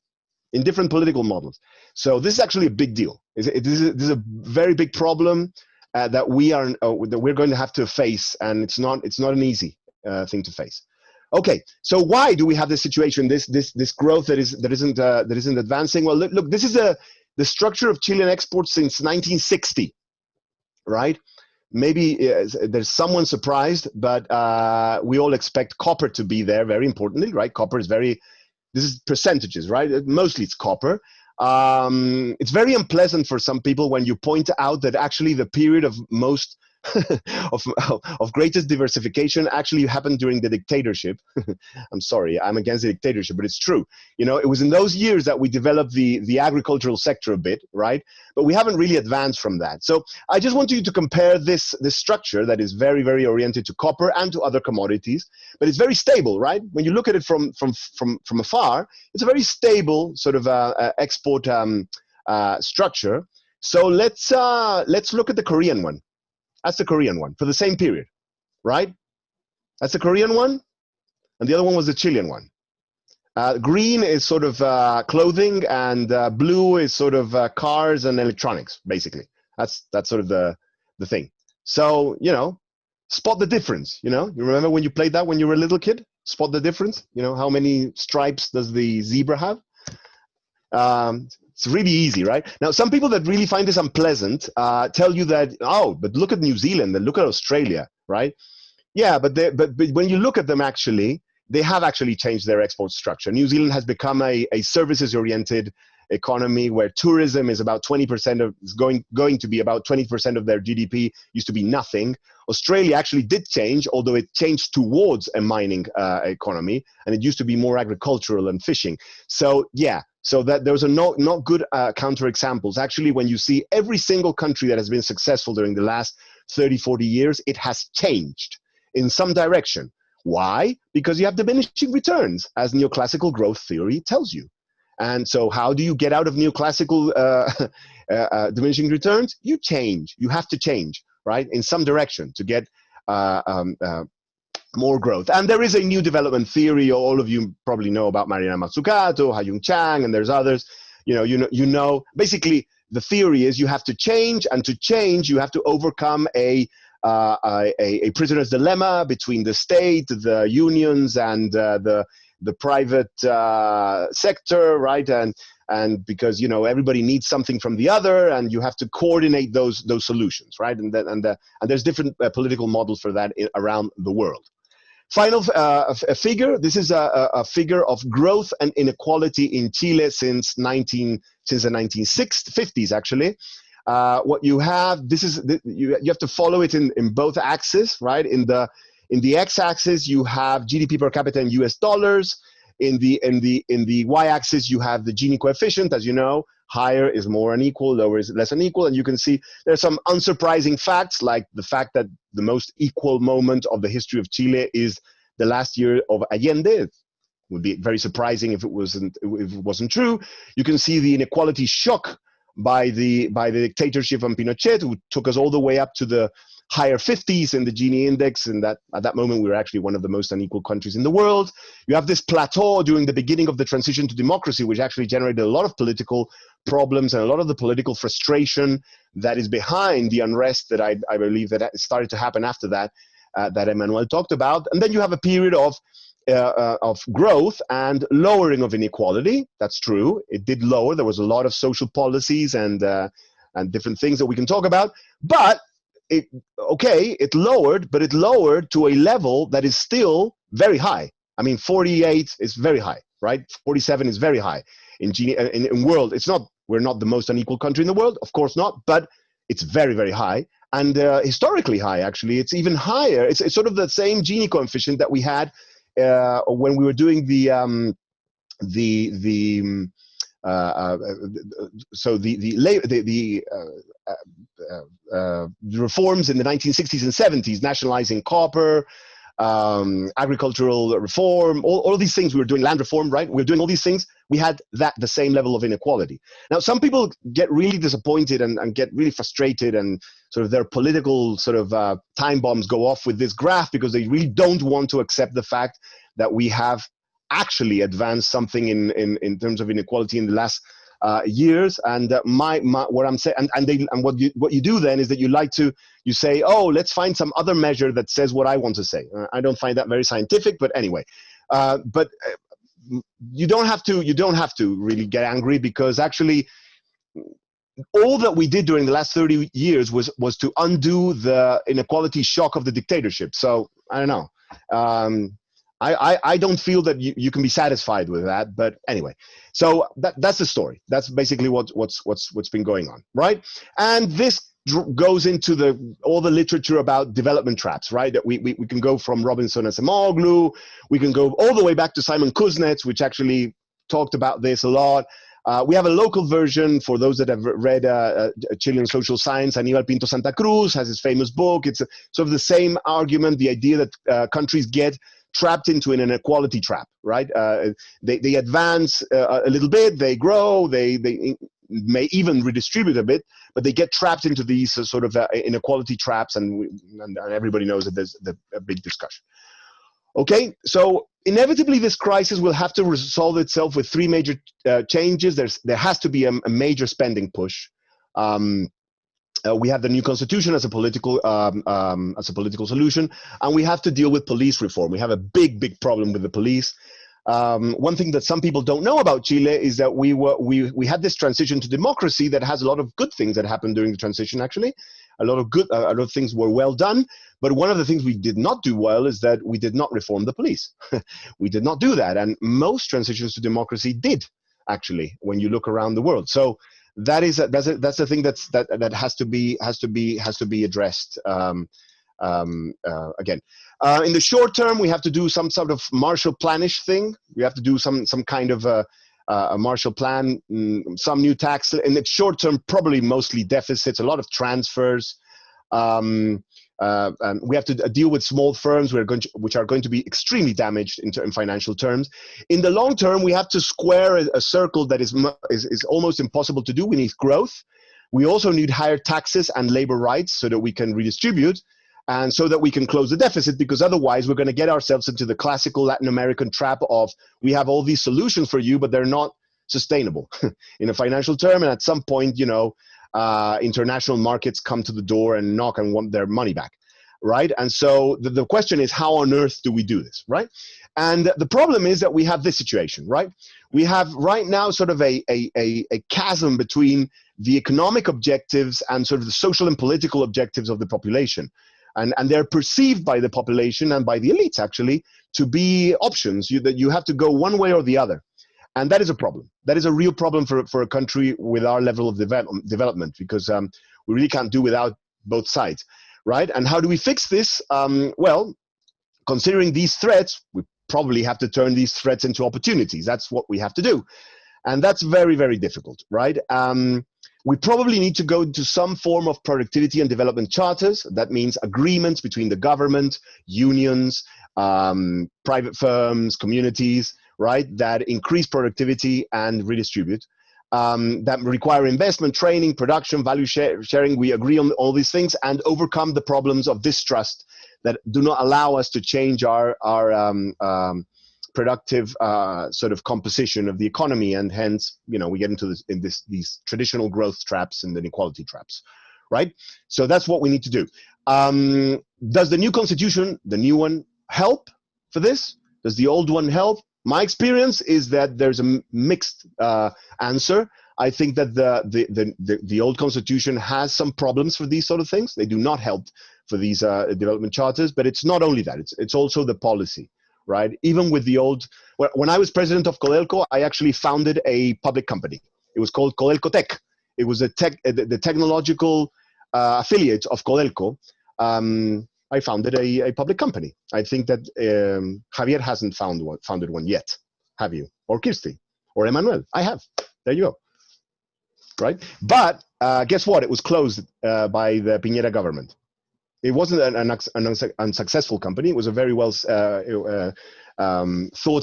in different political models. So this is actually a big deal. This is a very big problem that we're going to have to face, and it's not an easy thing to face. Okay, so why do we have this situation, this growth that isn't advancing? Well, look, this is the structure of Chilean exports since 1960, right? Maybe there's someone surprised, but we all expect copper to be there, very importantly, right? Copper is this is percentages, right? Mostly it's copper. It's very unpleasant for some people when you point out that actually the period of most of greatest diversification actually happened during the dictatorship. I'm sorry, I'm against the dictatorship, but it's true. It was in those years that we developed the agricultural sector a bit, right? But we haven't really advanced from that. So I just want you to compare this structure that is very, very oriented to copper and to other commodities, but it's very stable, right? When you look at it from afar, it's a very stable sort of export structure. So let's look at the Korean one. That's the Korean one for the same period, right? That's the Korean one, and the other one was the Chilean one. Green is sort of clothing, and blue is sort of cars and electronics, basically. That's sort of the thing. So, spot the difference, You remember when you played that when you were a little kid? Spot the difference? How many stripes does the zebra have? It's really easy, right? Now, some people that really find this unpleasant tell you that, but look at New Zealand and look at Australia, right? Yeah, but when you look at them, actually, they have actually changed their export structure. New Zealand has become a services-oriented economy where tourism is about 20% is going to be about 20% of their GDP. Used to be nothing. Australia actually did change, although it changed towards a mining economy, and it used to be more agricultural and fishing. So yeah. So that those are not good counterexamples. Actually, when you see every single country that has been successful during the last 30, 40 years, it has changed in some direction. Why? Because you have diminishing returns, as neoclassical growth theory tells you. And so how do you get out of neoclassical diminishing returns? You change. You have to change, right, in some direction to get more growth. And there is a new development theory. All of you probably know about Mariana Mazzucato, Ha-Joon Chang, and there's others. Basically the theory is you have to change, and to change you have to overcome a prisoner's dilemma between the state, the unions, and the private sector, right? And because everybody needs something from the other, and you have to coordinate those solutions, right? And there's different political models for that around the world. Final figure. This is a figure of growth and inequality in Chile since the 1950s, actually. What you have, you have to follow it in both axes, right? In the x-axis, you have GDP per capita in US dollars. In the y-axis, you have the Gini coefficient, as you know. Higher is more unequal, lower is less unequal. And you can see there's some unsurprising facts, like the fact that the most equal moment of the history of Chile is the last year of Allende. It would be very surprising if it wasn't true. You can see the inequality shock by the dictatorship of Pinochet, who took us all the way up to the higher 50s in the Gini index, and that at that moment we were actually one of the most unequal countries in the world. You have this plateau during the beginning of the transition to democracy, which actually generated a lot of political problems and a lot of the political frustration that is behind the unrest that I believe that started to happen after that, that Emmanuel talked about. And then you have a period of growth and lowering of inequality. That's true. It did lower. There was a lot of social policies and different things that we can talk about. But it lowered, but it lowered to a level that is still very high. I mean, 48 is very high, right? 47 is very high. In world, we're not the most unequal country in the world, of course not, but it's very, very high. And historically high, actually. It's even higher. It's sort of the same Gini coefficient that we had when we were doing the reforms in the 1960s and 70s, nationalizing copper, agricultural reform, all these things we were doing, land reform, right? We were doing all these things. We had the same level of inequality. Now, some people get really disappointed and get really frustrated, and sort of their political sort of time bombs go off with this graph because they really don't want to accept the fact that we have actually advanced something in terms of inequality in the last years. And what I'm saying, and what you do then is that you say, oh, let's find some other measure that says what I want to say. I don't find that very scientific, but anyway. But you don't have to really get angry, because actually all that we did during the last 30 years was to undo the inequality shock of the dictatorship. So I don't know. I don't feel that you can be satisfied with that, but anyway. So that's the story. That's basically what's been going on, right? And this goes into all the literature about development traps, right? That we can go from Robinson and Acemoglu, we can go all the way back to Simon Kuznets, which actually talked about this a lot. We have a local version for those that have read Chilean social science. Aníbal Pinto Santa Cruz has his famous book. It's sort of the same argument, the idea that countries get trapped into an inequality trap, right? They advance a little bit, they grow, they may even redistribute a bit, but they get trapped into these sort of inequality traps, and everybody knows that there's a big discussion. Okay, so inevitably this crisis will have to resolve itself with three major changes. There has to be a major spending push. We have the new constitution as a political solution, and we have to deal with police reform. We have a big problem with the police. One thing that some people don't know about Chile is that we had this transition to democracy that has a lot of good things that happened during the transition. Actually, a lot of things were well done. But one of the things we did not do well is that we did not reform the police. We did not do that, and most transitions to democracy did, actually, when you look around the world. So that's the thing that has to be addressed again. In the short term, we have to do some sort of Marshall Plan-ish thing. We have to do some kind of a Marshall Plan, some new tax. In the short term, probably mostly deficits, a lot of transfers. And we have to deal with small firms which are going to be extremely damaged in financial terms. In the long term, we have to square a circle that is almost impossible to do. We need growth. We also need higher taxes and labor rights so that we can redistribute, and so that we can close the deficit, because otherwise we're going to get ourselves into the classical Latin American trap of we have all these solutions for you, but they're not sustainable in a financial term. And at some point, international markets come to the door and knock and want their money back, right? And so the question is, how on earth do we do this, right? And the problem is that we have this situation, right? We have right now sort of a chasm between the economic objectives and sort of the social and political objectives of the population. And they're perceived by the population and by the elites, actually, to be options, that you have to go one way or the other. And that is a problem. That is a real problem for a country with our level of development, because we really can't do without both sides, right? And how do we fix this? Well, considering these threats, we probably have to turn these threats into opportunities. That's what we have to do. And that's very, very difficult, right? We probably need to go into some form of productivity and development charters. That means agreements between the government, unions, private firms, communities, right, that increase productivity and redistribute. that require investment, training, production, value sharing. We agree on all these things and overcome the problems of distrust that do not allow us to change our productive sort of composition of the economy, and hence, we get into these traditional growth traps and inequality traps, right? So that's what we need to do. Does the new constitution, the new one, help for this? Does the old one help? My experience is that there's a mixed answer. I think that the old constitution has some problems for these sort of things. They do not help for these development charters, but it's not only that, it's also the policy, right? Even with the old, when I was president of Codelco, I actually founded a public company. It was called Codelco Tech. It was the technological affiliate of Codelco. I founded a public company. I think that Javier hasn't founded one yet. Have you? Or Kirsty? Or Emmanuel? I have. There you go. Right? But guess what? It was closed by the Piñera government. It wasn't an unsuccessful company. It was a very well thought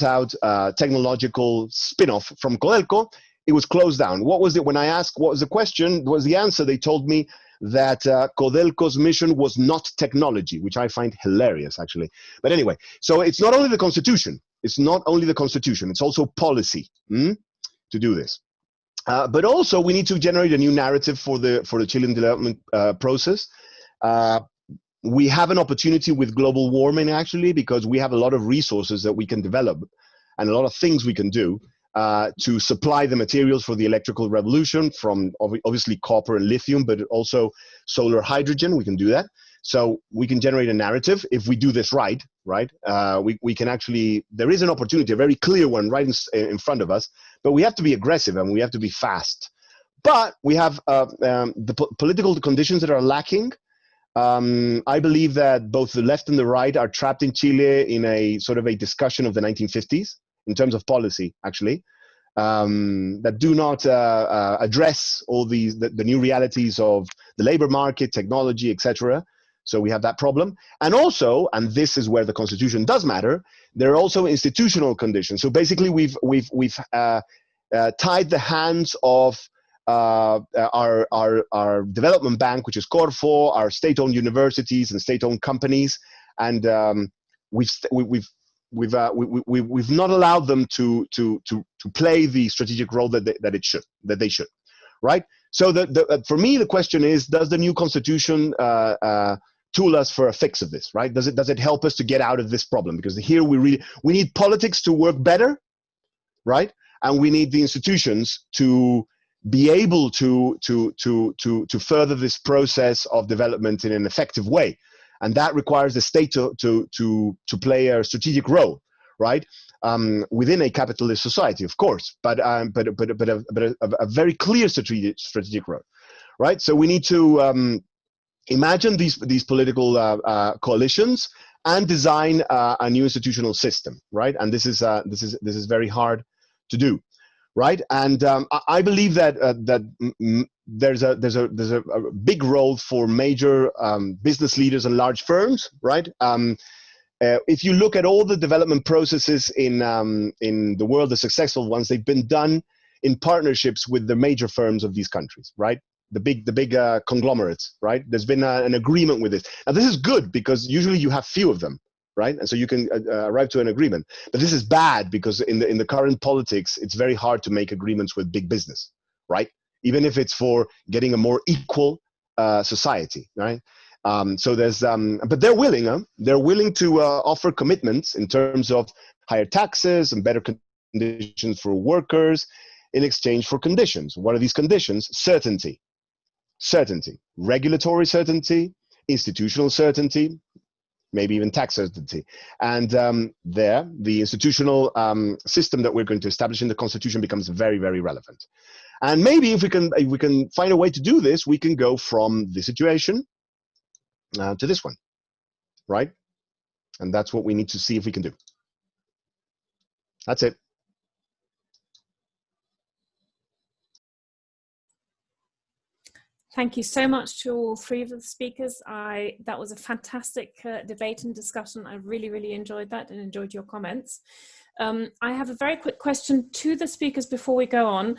out technological spin-off from Codelco. It was closed down. What was it? When I asked what was the question, what was the answer, they told me that Codelco's mission was not technology, which I find hilarious, actually. But anyway, so it's not only the constitution. It's not only the constitution. It's also policy to do this. But also, we need to generate a new narrative for the Chilean development process. We have an opportunity with global warming, actually, because we have a lot of resources that we can develop and a lot of things we can do to supply the materials for the electrical revolution, from obviously copper and lithium, but also solar hydrogen. We can do that. So we can generate a narrative if we do this right? We can actually, there is an opportunity, a very clear one right in front of us, but we have to be aggressive and we have to be fast. But we have the political conditions that are lacking. I believe that both the left and the right are trapped in Chile in a sort of a discussion of the 1950s in terms of policy, actually, that do not address all the new realities of the labor market, technology, etc. So we have that problem. And also, and this is where the constitution does matter, there are also institutional conditions. So basically, we've tied the hands of our development bank, which is Corfo, our state-owned universities and state-owned companies, and we've not allowed them to play the strategic role that they should, right? So for me, the question is: does the new constitution tool us for a fix of this? Right? Does it help us to get out of this problem? Because here we need politics to work better, right? And we need the institutions to be able to further this process of development in an effective way, and that requires the state to play a strategic role, right, within a capitalist society, of course, but a very clear strategic role, right? So we need to imagine these political coalitions and design a new institutional system, right? And this is very hard to do. Right, and I believe that there's a big role for major business leaders and large firms. Right, if you look at all the development processes in the world, the successful ones, they've been done in partnerships with the major firms of these countries. Right, the big conglomerates. Right, there's been an agreement with this. Now this is good because usually you have few of them. Right, and so you can arrive to an agreement. But this is bad because in the current politics, it's very hard to make agreements with big business, right? Even if it's for getting a more equal society, right? So there's, but they're willing. They're willing to offer commitments in terms of higher taxes and better conditions for workers in exchange for conditions. What are these conditions? Certainty, regulatory certainty, institutional certainty, maybe even tax certainty. And the institutional system that we're going to establish in the constitution becomes very, very relevant. And maybe if we can find a way to do this, we can go from this situation to this one, right? And that's what we need to see if we can do. That's it. Thank you so much to all three of the speakers. That was a fantastic debate and discussion. I really, really enjoyed that and enjoyed your comments. I have a very quick question to the speakers before we go on.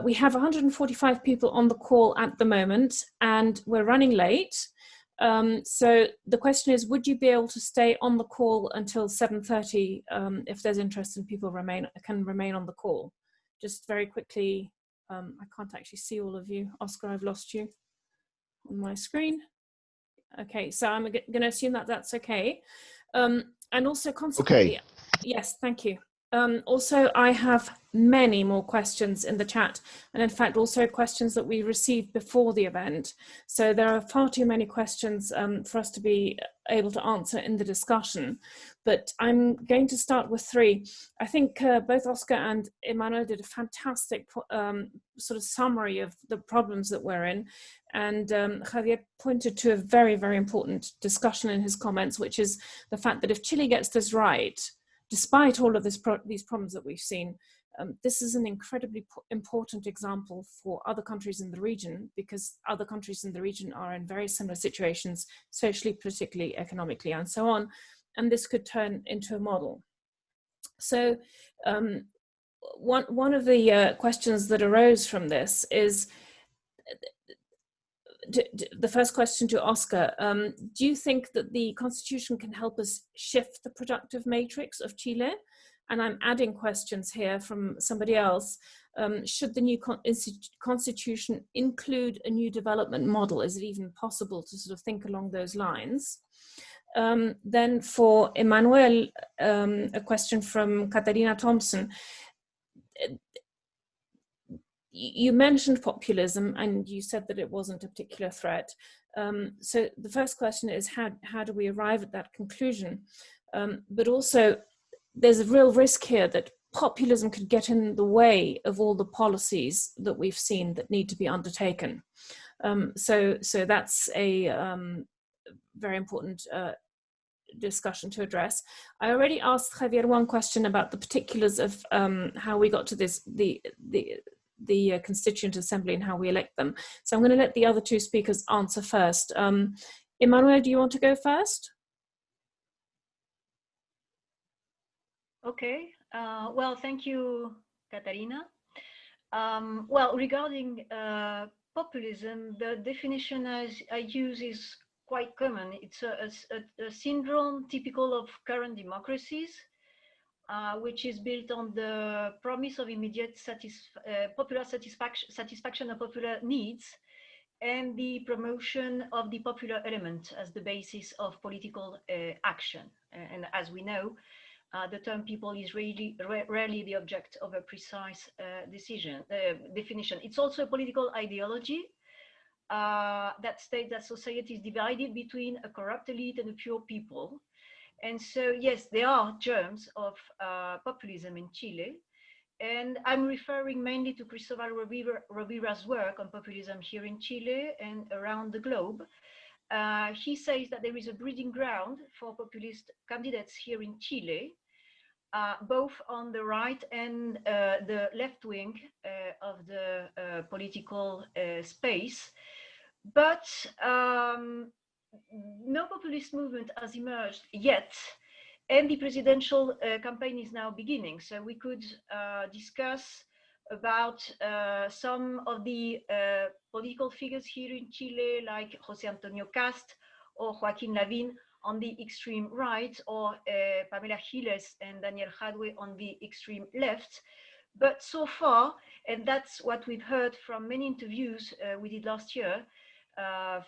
We have 145 people on the call at the moment, and we're running late. So the question is, would you be able to stay on the call until 7:30 if there's interest and people can remain on the call? Just very quickly, I can't actually see all of you. Oscar, I've lost you on my screen. Okay, so I'm going to assume that that's okay. And also consequently, Okay. Yes, thank you. Also, I have many more questions in the chat, and in fact also questions that we received before the event. So there are far too many questions for us to be able to answer in the discussion, but I'm going to start with three. I think both Oscar and Emmanuel did a fantastic sort of summary of the problems that we're in, and Javier pointed to a very, very important discussion in his comments, which is the fact that if Chile gets this right, despite all of these problems that we've seen, this is an incredibly important example for other countries in the region, because other countries in the region are in very similar situations, socially, politically, economically, and so on. And this could turn into a model. So one of the questions that arose from this is, the first question to Oscar, do you think that the constitution can help us shift the productive matrix of Chile? And I'm adding questions here from somebody else. Should the new constitution include a new development model? Is it even possible to sort of think along those lines? Then for Emmanuel, a question from Katarina Thompson. You mentioned populism and you said that it wasn't a particular threat. So the first question is, how do we arrive at that conclusion? But also, there's a real risk here that populism could get in the way of all the policies that we've seen that need to be undertaken. So that's a very important discussion to address. I already asked Javier one question about the particulars of how we got to this, the Constituent Assembly and how we elect them. So I'm going to let the other two speakers answer first. Emmanuel, do you want to go first? Okay, well, thank you, Katarina. Well, regarding populism, the definition I use is quite common. It's a syndrome typical of current democracies, which is built on the promise of immediate popular satisfaction of popular needs, and the promotion of the popular element as the basis of political action. And as we know, the term people is rarely the object of a precise definition. It's also a political ideology that states that society is divided between a corrupt elite and a pure people. And so, yes, there are germs of populism in Chile. And I'm referring mainly to Cristóbal Rovira's work on populism here in Chile and around the globe. He says that there is a breeding ground for populist candidates here in Chile, both on the right and the left wing of the political space. But no populist movement has emerged yet, and the presidential campaign is now beginning. So we could discuss about some of the political figures here in Chile, like José Antonio Cast or Joaquín Lavín on the extreme right, or Pamela Giles and Daniel Jadwe on the extreme left. But so far, and that's what we've heard from many interviews we did last year,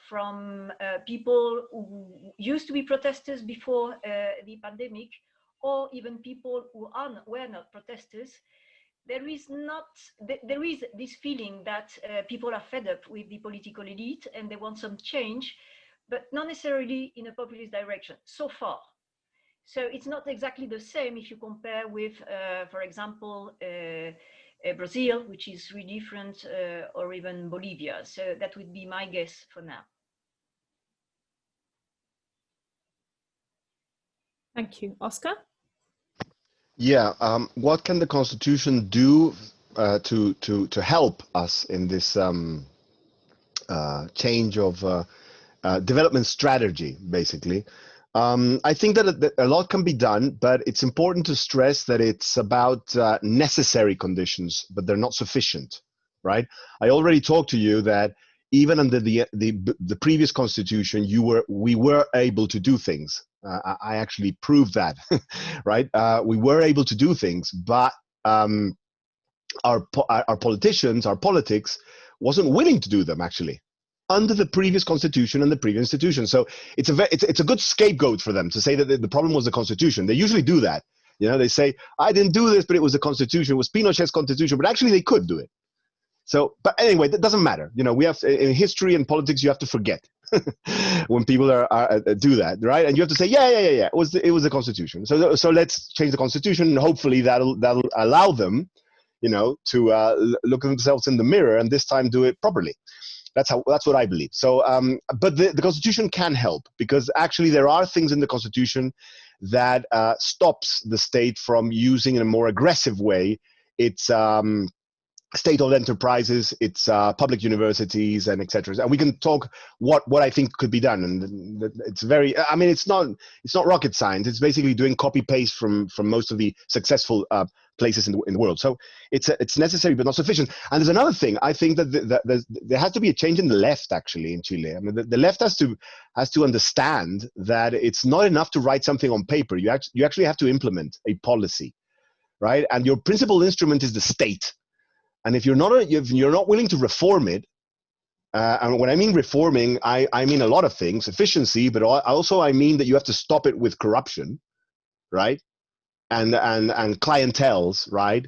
from people who used to be protesters before the pandemic, or even people who were not protesters, there is this feeling that people are fed up with the political elite and they want some change, but not necessarily in a populist direction so far. So it's not exactly the same if you compare with, for example, Brazil, which is really different, or even Bolivia. So that would be my guess for now. Thank you. Oscar? Yeah, what can the Constitution do to help us in this change of development strategy, basically? I think that a lot can be done, but it's important to stress that it's about necessary conditions, but they're not sufficient, right? I already talked to you that even under the previous constitution, we were able to do things. I actually proved that, right? We were able to do things, but our politicians, our politics, wasn't willing to do them actually under the previous constitution and the previous institution. So it's a good scapegoat for them to say that the problem was the constitution. They usually do that. You know, they say, I didn't do this, but it was the constitution, it was Pinochet's constitution, but actually they could do it. So, but anyway, that doesn't matter. You know, we have in history and politics, you have to forget when people do that, right? And you have to say, yeah. It was the constitution. So let's change the constitution, and hopefully that'll allow them, you know, to look at themselves in the mirror and this time do it properly. That's what I believe. So, but the Constitution can help, because actually there are things in the Constitution that stops the state from using in a more aggressive way its state-owned enterprises, its public universities, and etc. And we can talk what I think could be done. And it's very, I mean, it's not rocket science. It's basically doing copy-paste from most of the successful places in the world. So it's necessary but not sufficient. And there's another thing. I think that there has to be a change in the left actually in Chile. I mean, the left has to understand that it's not enough to write something on paper. You actually have to implement a policy, right? And your principal instrument is the state. And if you're not willing to reform it, and when I mean reforming, I mean a lot of things, efficiency, but also I mean that you have to stop it with corruption, right? And clienteles, right?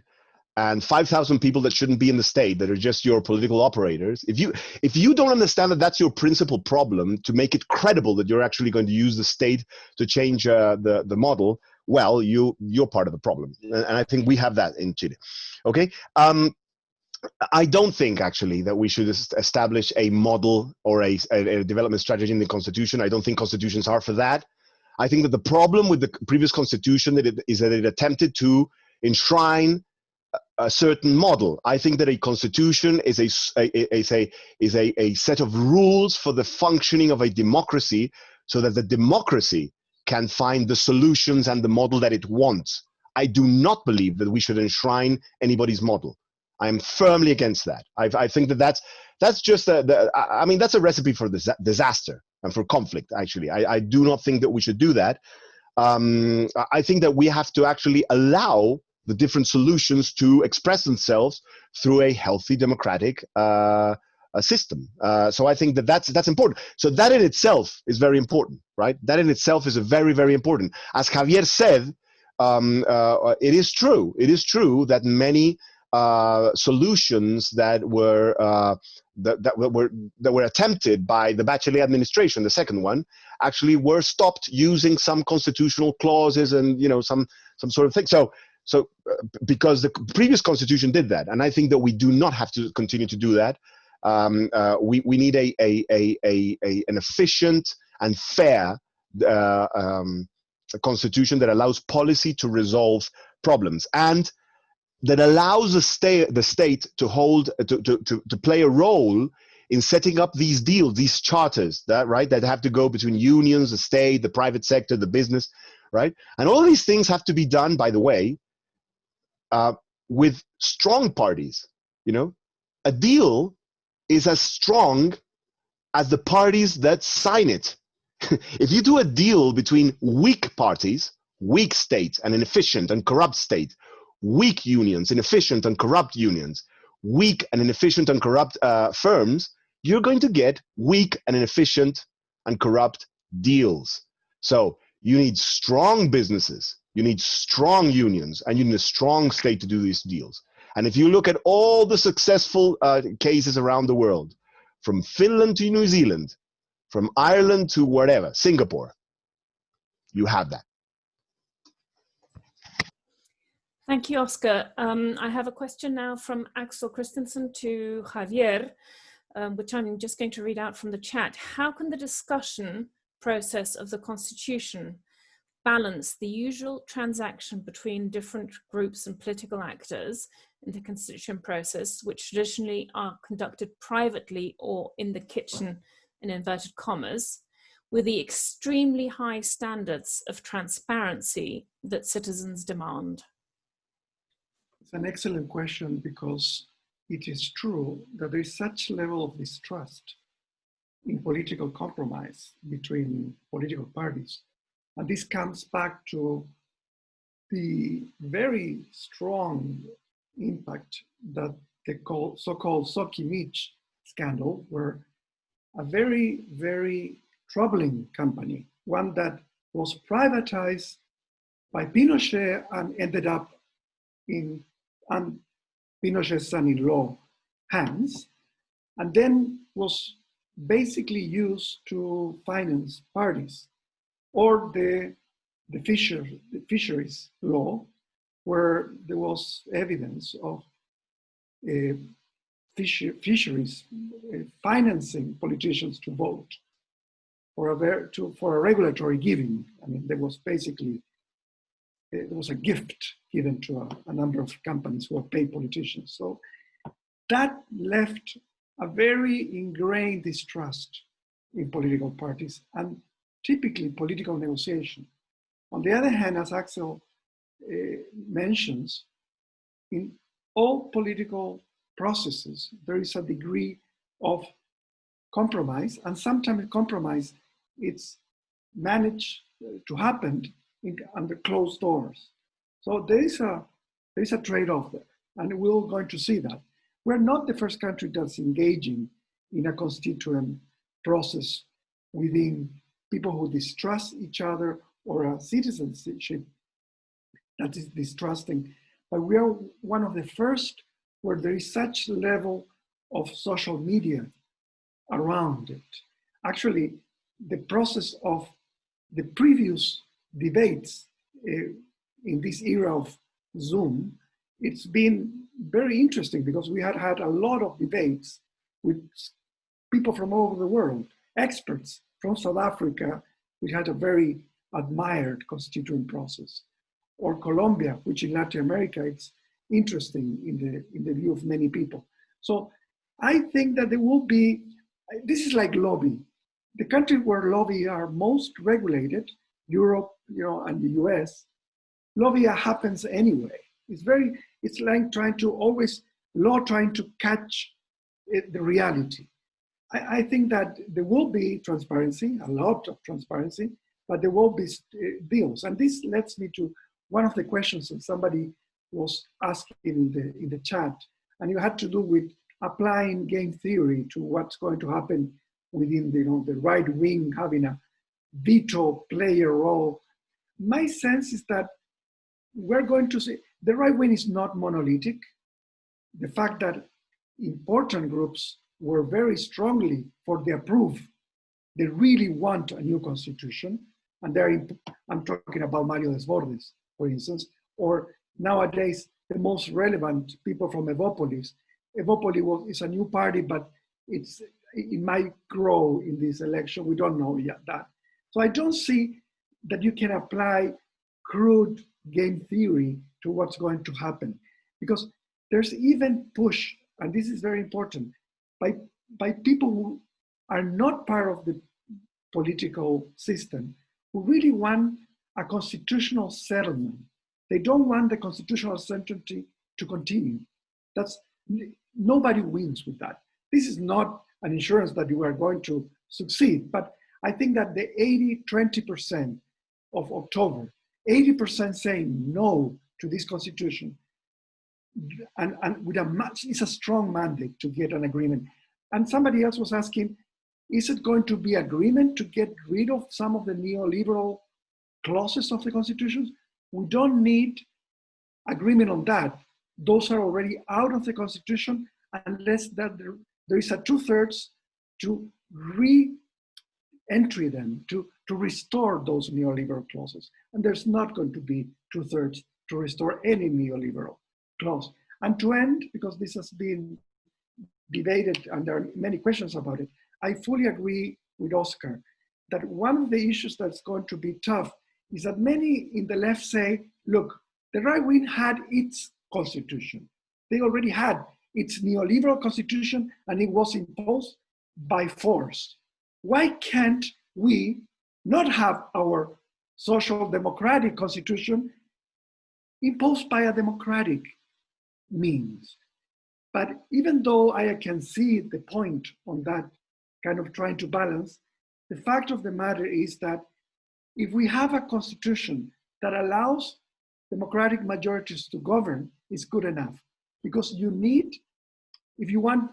And 5,000 people that shouldn't be in the state, that are just your political operators. If you don't understand that that's your principal problem, to make it credible that you're actually going to use the state to change the model, well, you're part of the problem. And I think we have that in Chile. Okay. I don't think actually that we should establish a model or a development strategy in the constitution. I don't think constitutions are for that. I think that the problem with the previous constitution is that it attempted to enshrine a certain model. I think that a constitution is a set of rules for the functioning of a democracy, so that the democracy can find the solutions and the model that it wants. I do not believe that we should enshrine anybody's model. I am firmly against that. I think that that's just I mean, that's a recipe for disaster and for conflict, actually. I do not think that we should do that. I think that we have to actually allow the different solutions to express themselves through a healthy democratic system. So I think that that's important. So that in itself is very important, right? That in itself is very, very important. As Javier said, it is true. It is true that many solutions that were attempted by the Bachelet administration, the second one, actually were stopped using some constitutional clauses and some sort of thing. So because the previous constitution did that, and I think that we do not have to continue to do that. We need an efficient and fair constitution that allows policy to resolve problems, and that allows the state to hold to play a role in setting up these deals, these charters, that have to go between unions, the state, the private sector, the business, right? And all of these things have to be done, by the way, with strong parties. A deal is as strong as the parties that sign it. If you do a deal between weak parties, weak states, and an efficient and corrupt state, weak unions, inefficient and corrupt unions, weak and inefficient and corrupt firms, you're going to get weak and inefficient and corrupt deals. So you need strong businesses, you need strong unions, and you need a strong state to do these deals. And if you look at all the successful cases around the world, from Finland to New Zealand, from Ireland to wherever, Singapore, you have that. Thank you, Oscar. I have a question now from Axel Christensen to Javier, which I'm just going to read out from the chat. How can the discussion process of the Constitution balance the usual transaction between different groups and political actors in the constitution process, which traditionally are conducted privately or in the kitchen, in inverted commas, with the extremely high standards of transparency that citizens demand? It's an excellent question, because it is true that there is such level of distrust in political compromise between political parties. And this comes back to the very strong impact that the so-called Sochi-Mitch scandal, where a very, very troubling company, one that was privatized by Pinochet and ended up in Pinochet's son-in-law hands, and then was basically used to finance parties, or the fisheries law, where there was evidence of fisheries financing politicians to vote for a regulatory giving. I mean, there was basically there was a gift given to a number of companies who have paid politicians. So that left a very ingrained distrust in political parties and typically political negotiation. On the other hand, as Axel mentions, in all political processes, there is a degree of compromise, and sometimes compromise it's managed to happen under closed doors. So there is a trade-off there, and we're going to see that. We're not the first country that's engaging in a constituent process within people who distrust each other, or a citizenship that is distrusting. But we are one of the first where there is such level of social media around it. Actually, the process of the previous debates in this era of Zoom, it's been very interesting, because we had had a lot of debates with people from all over the world, experts from South Africa, which had a very admired constituent process, or Colombia, which in Latin America, it's interesting in the view of many people. So I think that there will be, this is like lobby. The country where lobby are most regulated, Europe, and the US, lobby happens anyway. It's like trying to catch the reality. I think that there will be transparency, a lot of transparency, but there will be deals. And this leads me to one of the questions that somebody was asking in the chat, and it had to do with applying game theory to what's going to happen within the right wing having a veto player role. My sense is that we're going to see the right wing is not monolithic. The fact that important groups were very strongly for the approve, they really want a new constitution, and I'm talking about Mario Desbordes, for instance, or nowadays the most relevant people from Evopolis. Evopolis is a new party, but it might grow in this election. We don't know yet that. So I don't see that you can apply crude game theory to what's going to happen, because there's even push, and this is very important, by people who are not part of the political system, who really want a constitutional settlement. They don't want the constitutional certainty to continue. Nobody wins with that. This is not an insurance that you are going to succeed, but I think that the 80-20% of October, 80% saying no to this constitution, and with it's a strong mandate to get an agreement. And somebody else was asking, is it going to be agreement to get rid of some of the neoliberal clauses of the constitution? We don't need agreement on that. Those are already out of the constitution, unless that there is a 2/3 to re-entry them, to restore those neoliberal clauses. And there's not going to be 2/3 to restore any neoliberal clause. And to end, because this has been debated and there are many questions about it, I fully agree with Oscar that one of the issues that's going to be tough is that many in the left say, look, the right wing had its constitution. They already had its neoliberal constitution, and it was imposed by force. Why can't we not have our social democratic constitution imposed by a democratic means. But even though I can see the point on that kind of trying to balance, the fact of the matter is that if we have a constitution that allows democratic majorities to govern, it's good enough. Because you need, if you want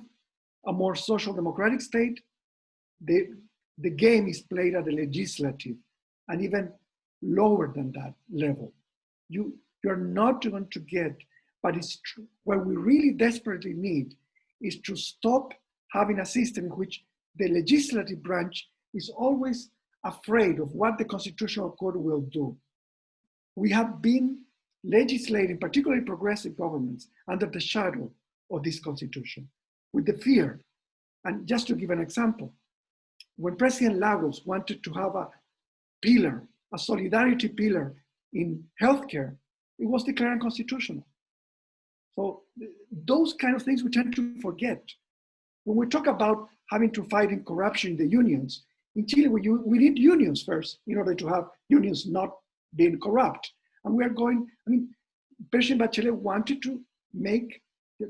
a more social democratic state, the game is played at the legislative and even lower than that level. You're not going to get, but it's true. What we really desperately need is to stop having a system in which the legislative branch is always afraid of what the Constitutional Court will do. We have been legislating, particularly progressive governments, under the shadow of this Constitution, with the fear. And just to give an example, when President Lagos wanted to have a pillar, a solidarity pillar in healthcare, it was declared unconstitutional. So those kind of things we tend to forget. When we talk about having to fight in corruption in the unions, in Chile we need unions first in order to have unions not being corrupt. And we are going, I mean, President Bachelet wanted to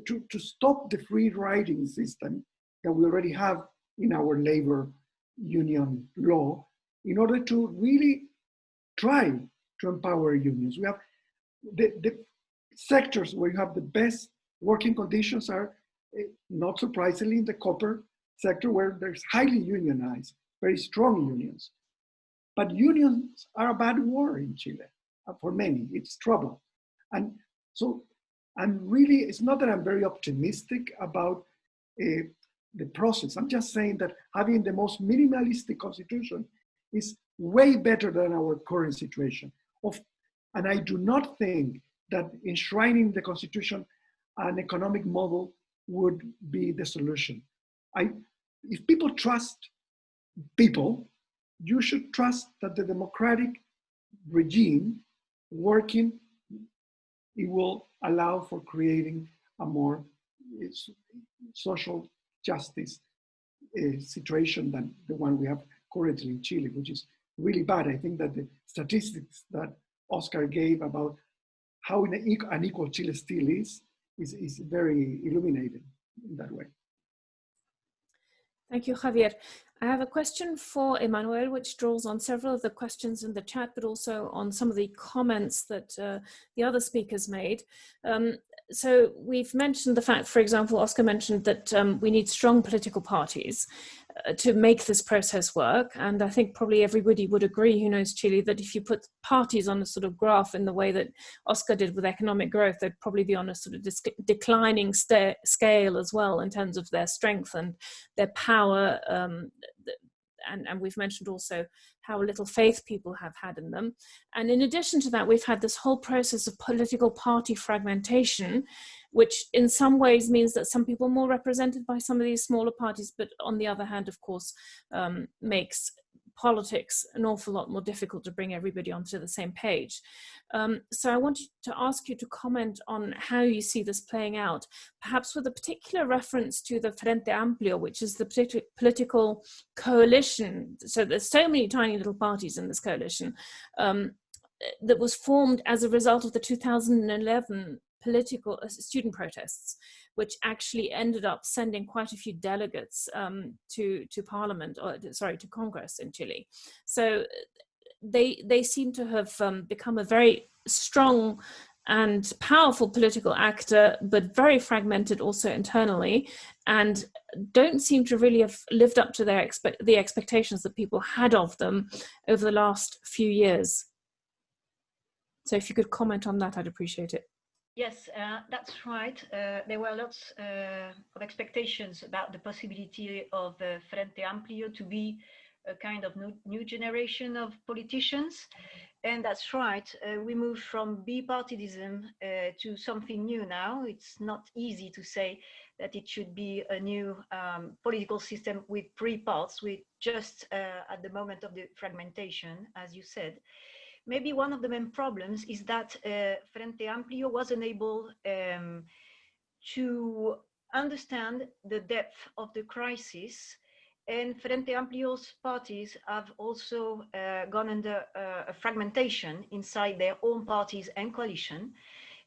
to stop the free riding system that we already have in our labor union law in order to really try to empower unions. We have the sectors where you have the best working conditions are, not surprisingly, in the copper sector, where there's highly unionized, very strong unions. But unions are a bad word in Chile. For many, it's trouble. And so it's not that I'm very optimistic about the process. I'm just saying that having the most minimalistic constitution is way better than our current situation. And I do not think that enshrining the constitution an economic model would be the solution. If people trust people, you should trust that the democratic regime working, it will allow for creating a more social justice situation than the one we have currently in Chile, which is really bad. I think that the statistics that Oscar gave about how unequal Chile still is very illuminating in that way. Thank you, Javier. I have a question for Emmanuel, which draws on several of the questions in the chat, but also on some of the comments that the other speakers made. So we've mentioned the fact, for example, Oscar mentioned that we need strong political parties to make this process work. And I think probably everybody would agree who knows Chile that if you put parties on a sort of graph in the way that Oscar did with economic growth, they'd probably be on a sort of declining scale as well in terms of their strength and their power. And we've mentioned also how little faith people have had in them. And in addition to that, we've had this whole process of political party fragmentation, which in some ways means that some people are more represented by some of these smaller parties, but on the other hand, of course, makes politics an awful lot more difficult to bring everybody onto the same page. So I want to ask you to comment on how you see this playing out, perhaps with a particular reference to the Frente Amplio, which is the political coalition. So there's so many tiny little parties in this coalition that was formed as a result of the 2011 political student protests, which actually ended up sending quite a few delegates to Parliament, or sorry, to Congress in Chile. So they seem to have become a very strong and powerful political actor, but very fragmented also internally, and don't seem to really have lived up to their the expectations that people had of them over the last few years. So if you could comment on that, I'd appreciate it. Yes, that's right. There were lots of expectations about the possibility of Frente Amplio to be a kind of new generation of politicians. And that's right. We moved from bipartidism to something new now. It's not easy to say that it should be a new political system with three parts, with just at the moment of the fragmentation, as you said. Maybe one of the main problems is that Frente Amplio wasn't able to understand the depth of the crisis And Frente Amplio's parties have also gone under a fragmentation inside their own parties and coalition.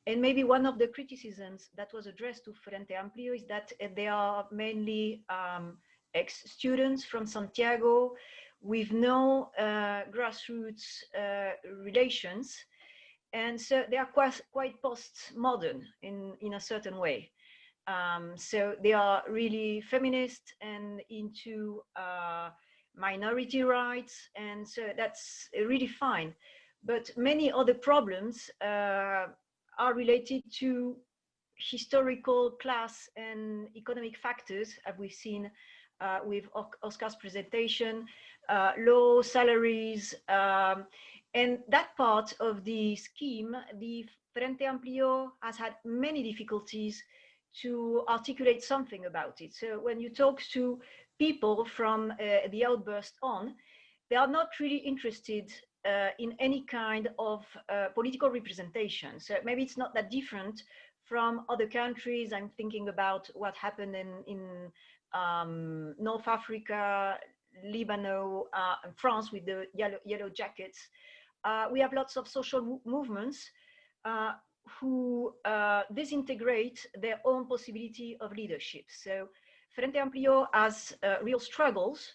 And maybe one of the criticisms that was addressed to Frente Amplio is that they are mainly ex-students from Santiago with no grassroots relations. And so they are quite post-modern in a certain way. So they are really feminist and into minority rights, and so that's really fine. But many other problems are related to historical, class, and economic factors, as we've seen with Oscar's presentation, low salaries, and that part of the scheme, the Frente Amplio has had many difficulties to articulate something about it. So when you talk to people from the outburst on, they are not really interested in any kind of political representation. So maybe it's not that different from other countries. I'm thinking about what happened in North Africa, Lebanon, and France with the yellow jackets. We have lots of social movements who disintegrate their own possibility of leadership. So Frente Amplio has real struggles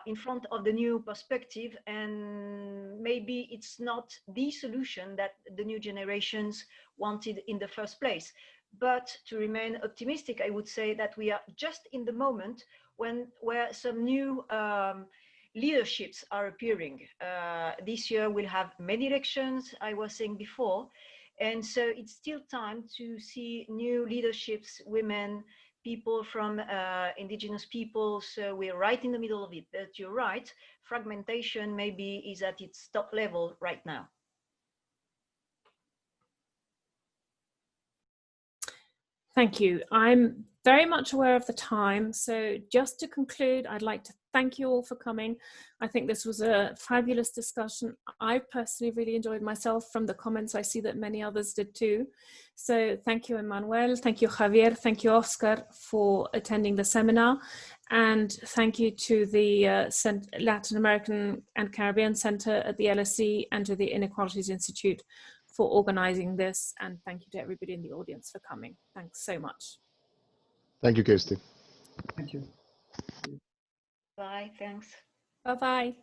in front of the new perspective, and maybe it's not the solution that the new generations wanted in the first place. But to remain optimistic, I would say that we are just in the moment where some new leaderships are appearing. This year we'll have many elections, I was saying before, and so it's still time to see new leaderships, women, people from indigenous peoples. So we're right in the middle of it. But you're right, fragmentation maybe is at its top level right now. Thank you. I'm very much aware of the time. So just to conclude, I'd like to thank you all for coming. I think this was a fabulous discussion. I personally really enjoyed myself from the comments. I see that many others did too. So thank you, Emmanuel. Thank you, Javier. Thank you, Oscar, for attending the seminar. And thank you to the Latin American and Caribbean Center at the LSE and to the Inequalities Institute for organizing this, and thank you to everybody in the audience for coming. Thanks so much. Thank you, Kirsty. Thank you. Bye, thanks. Bye-bye.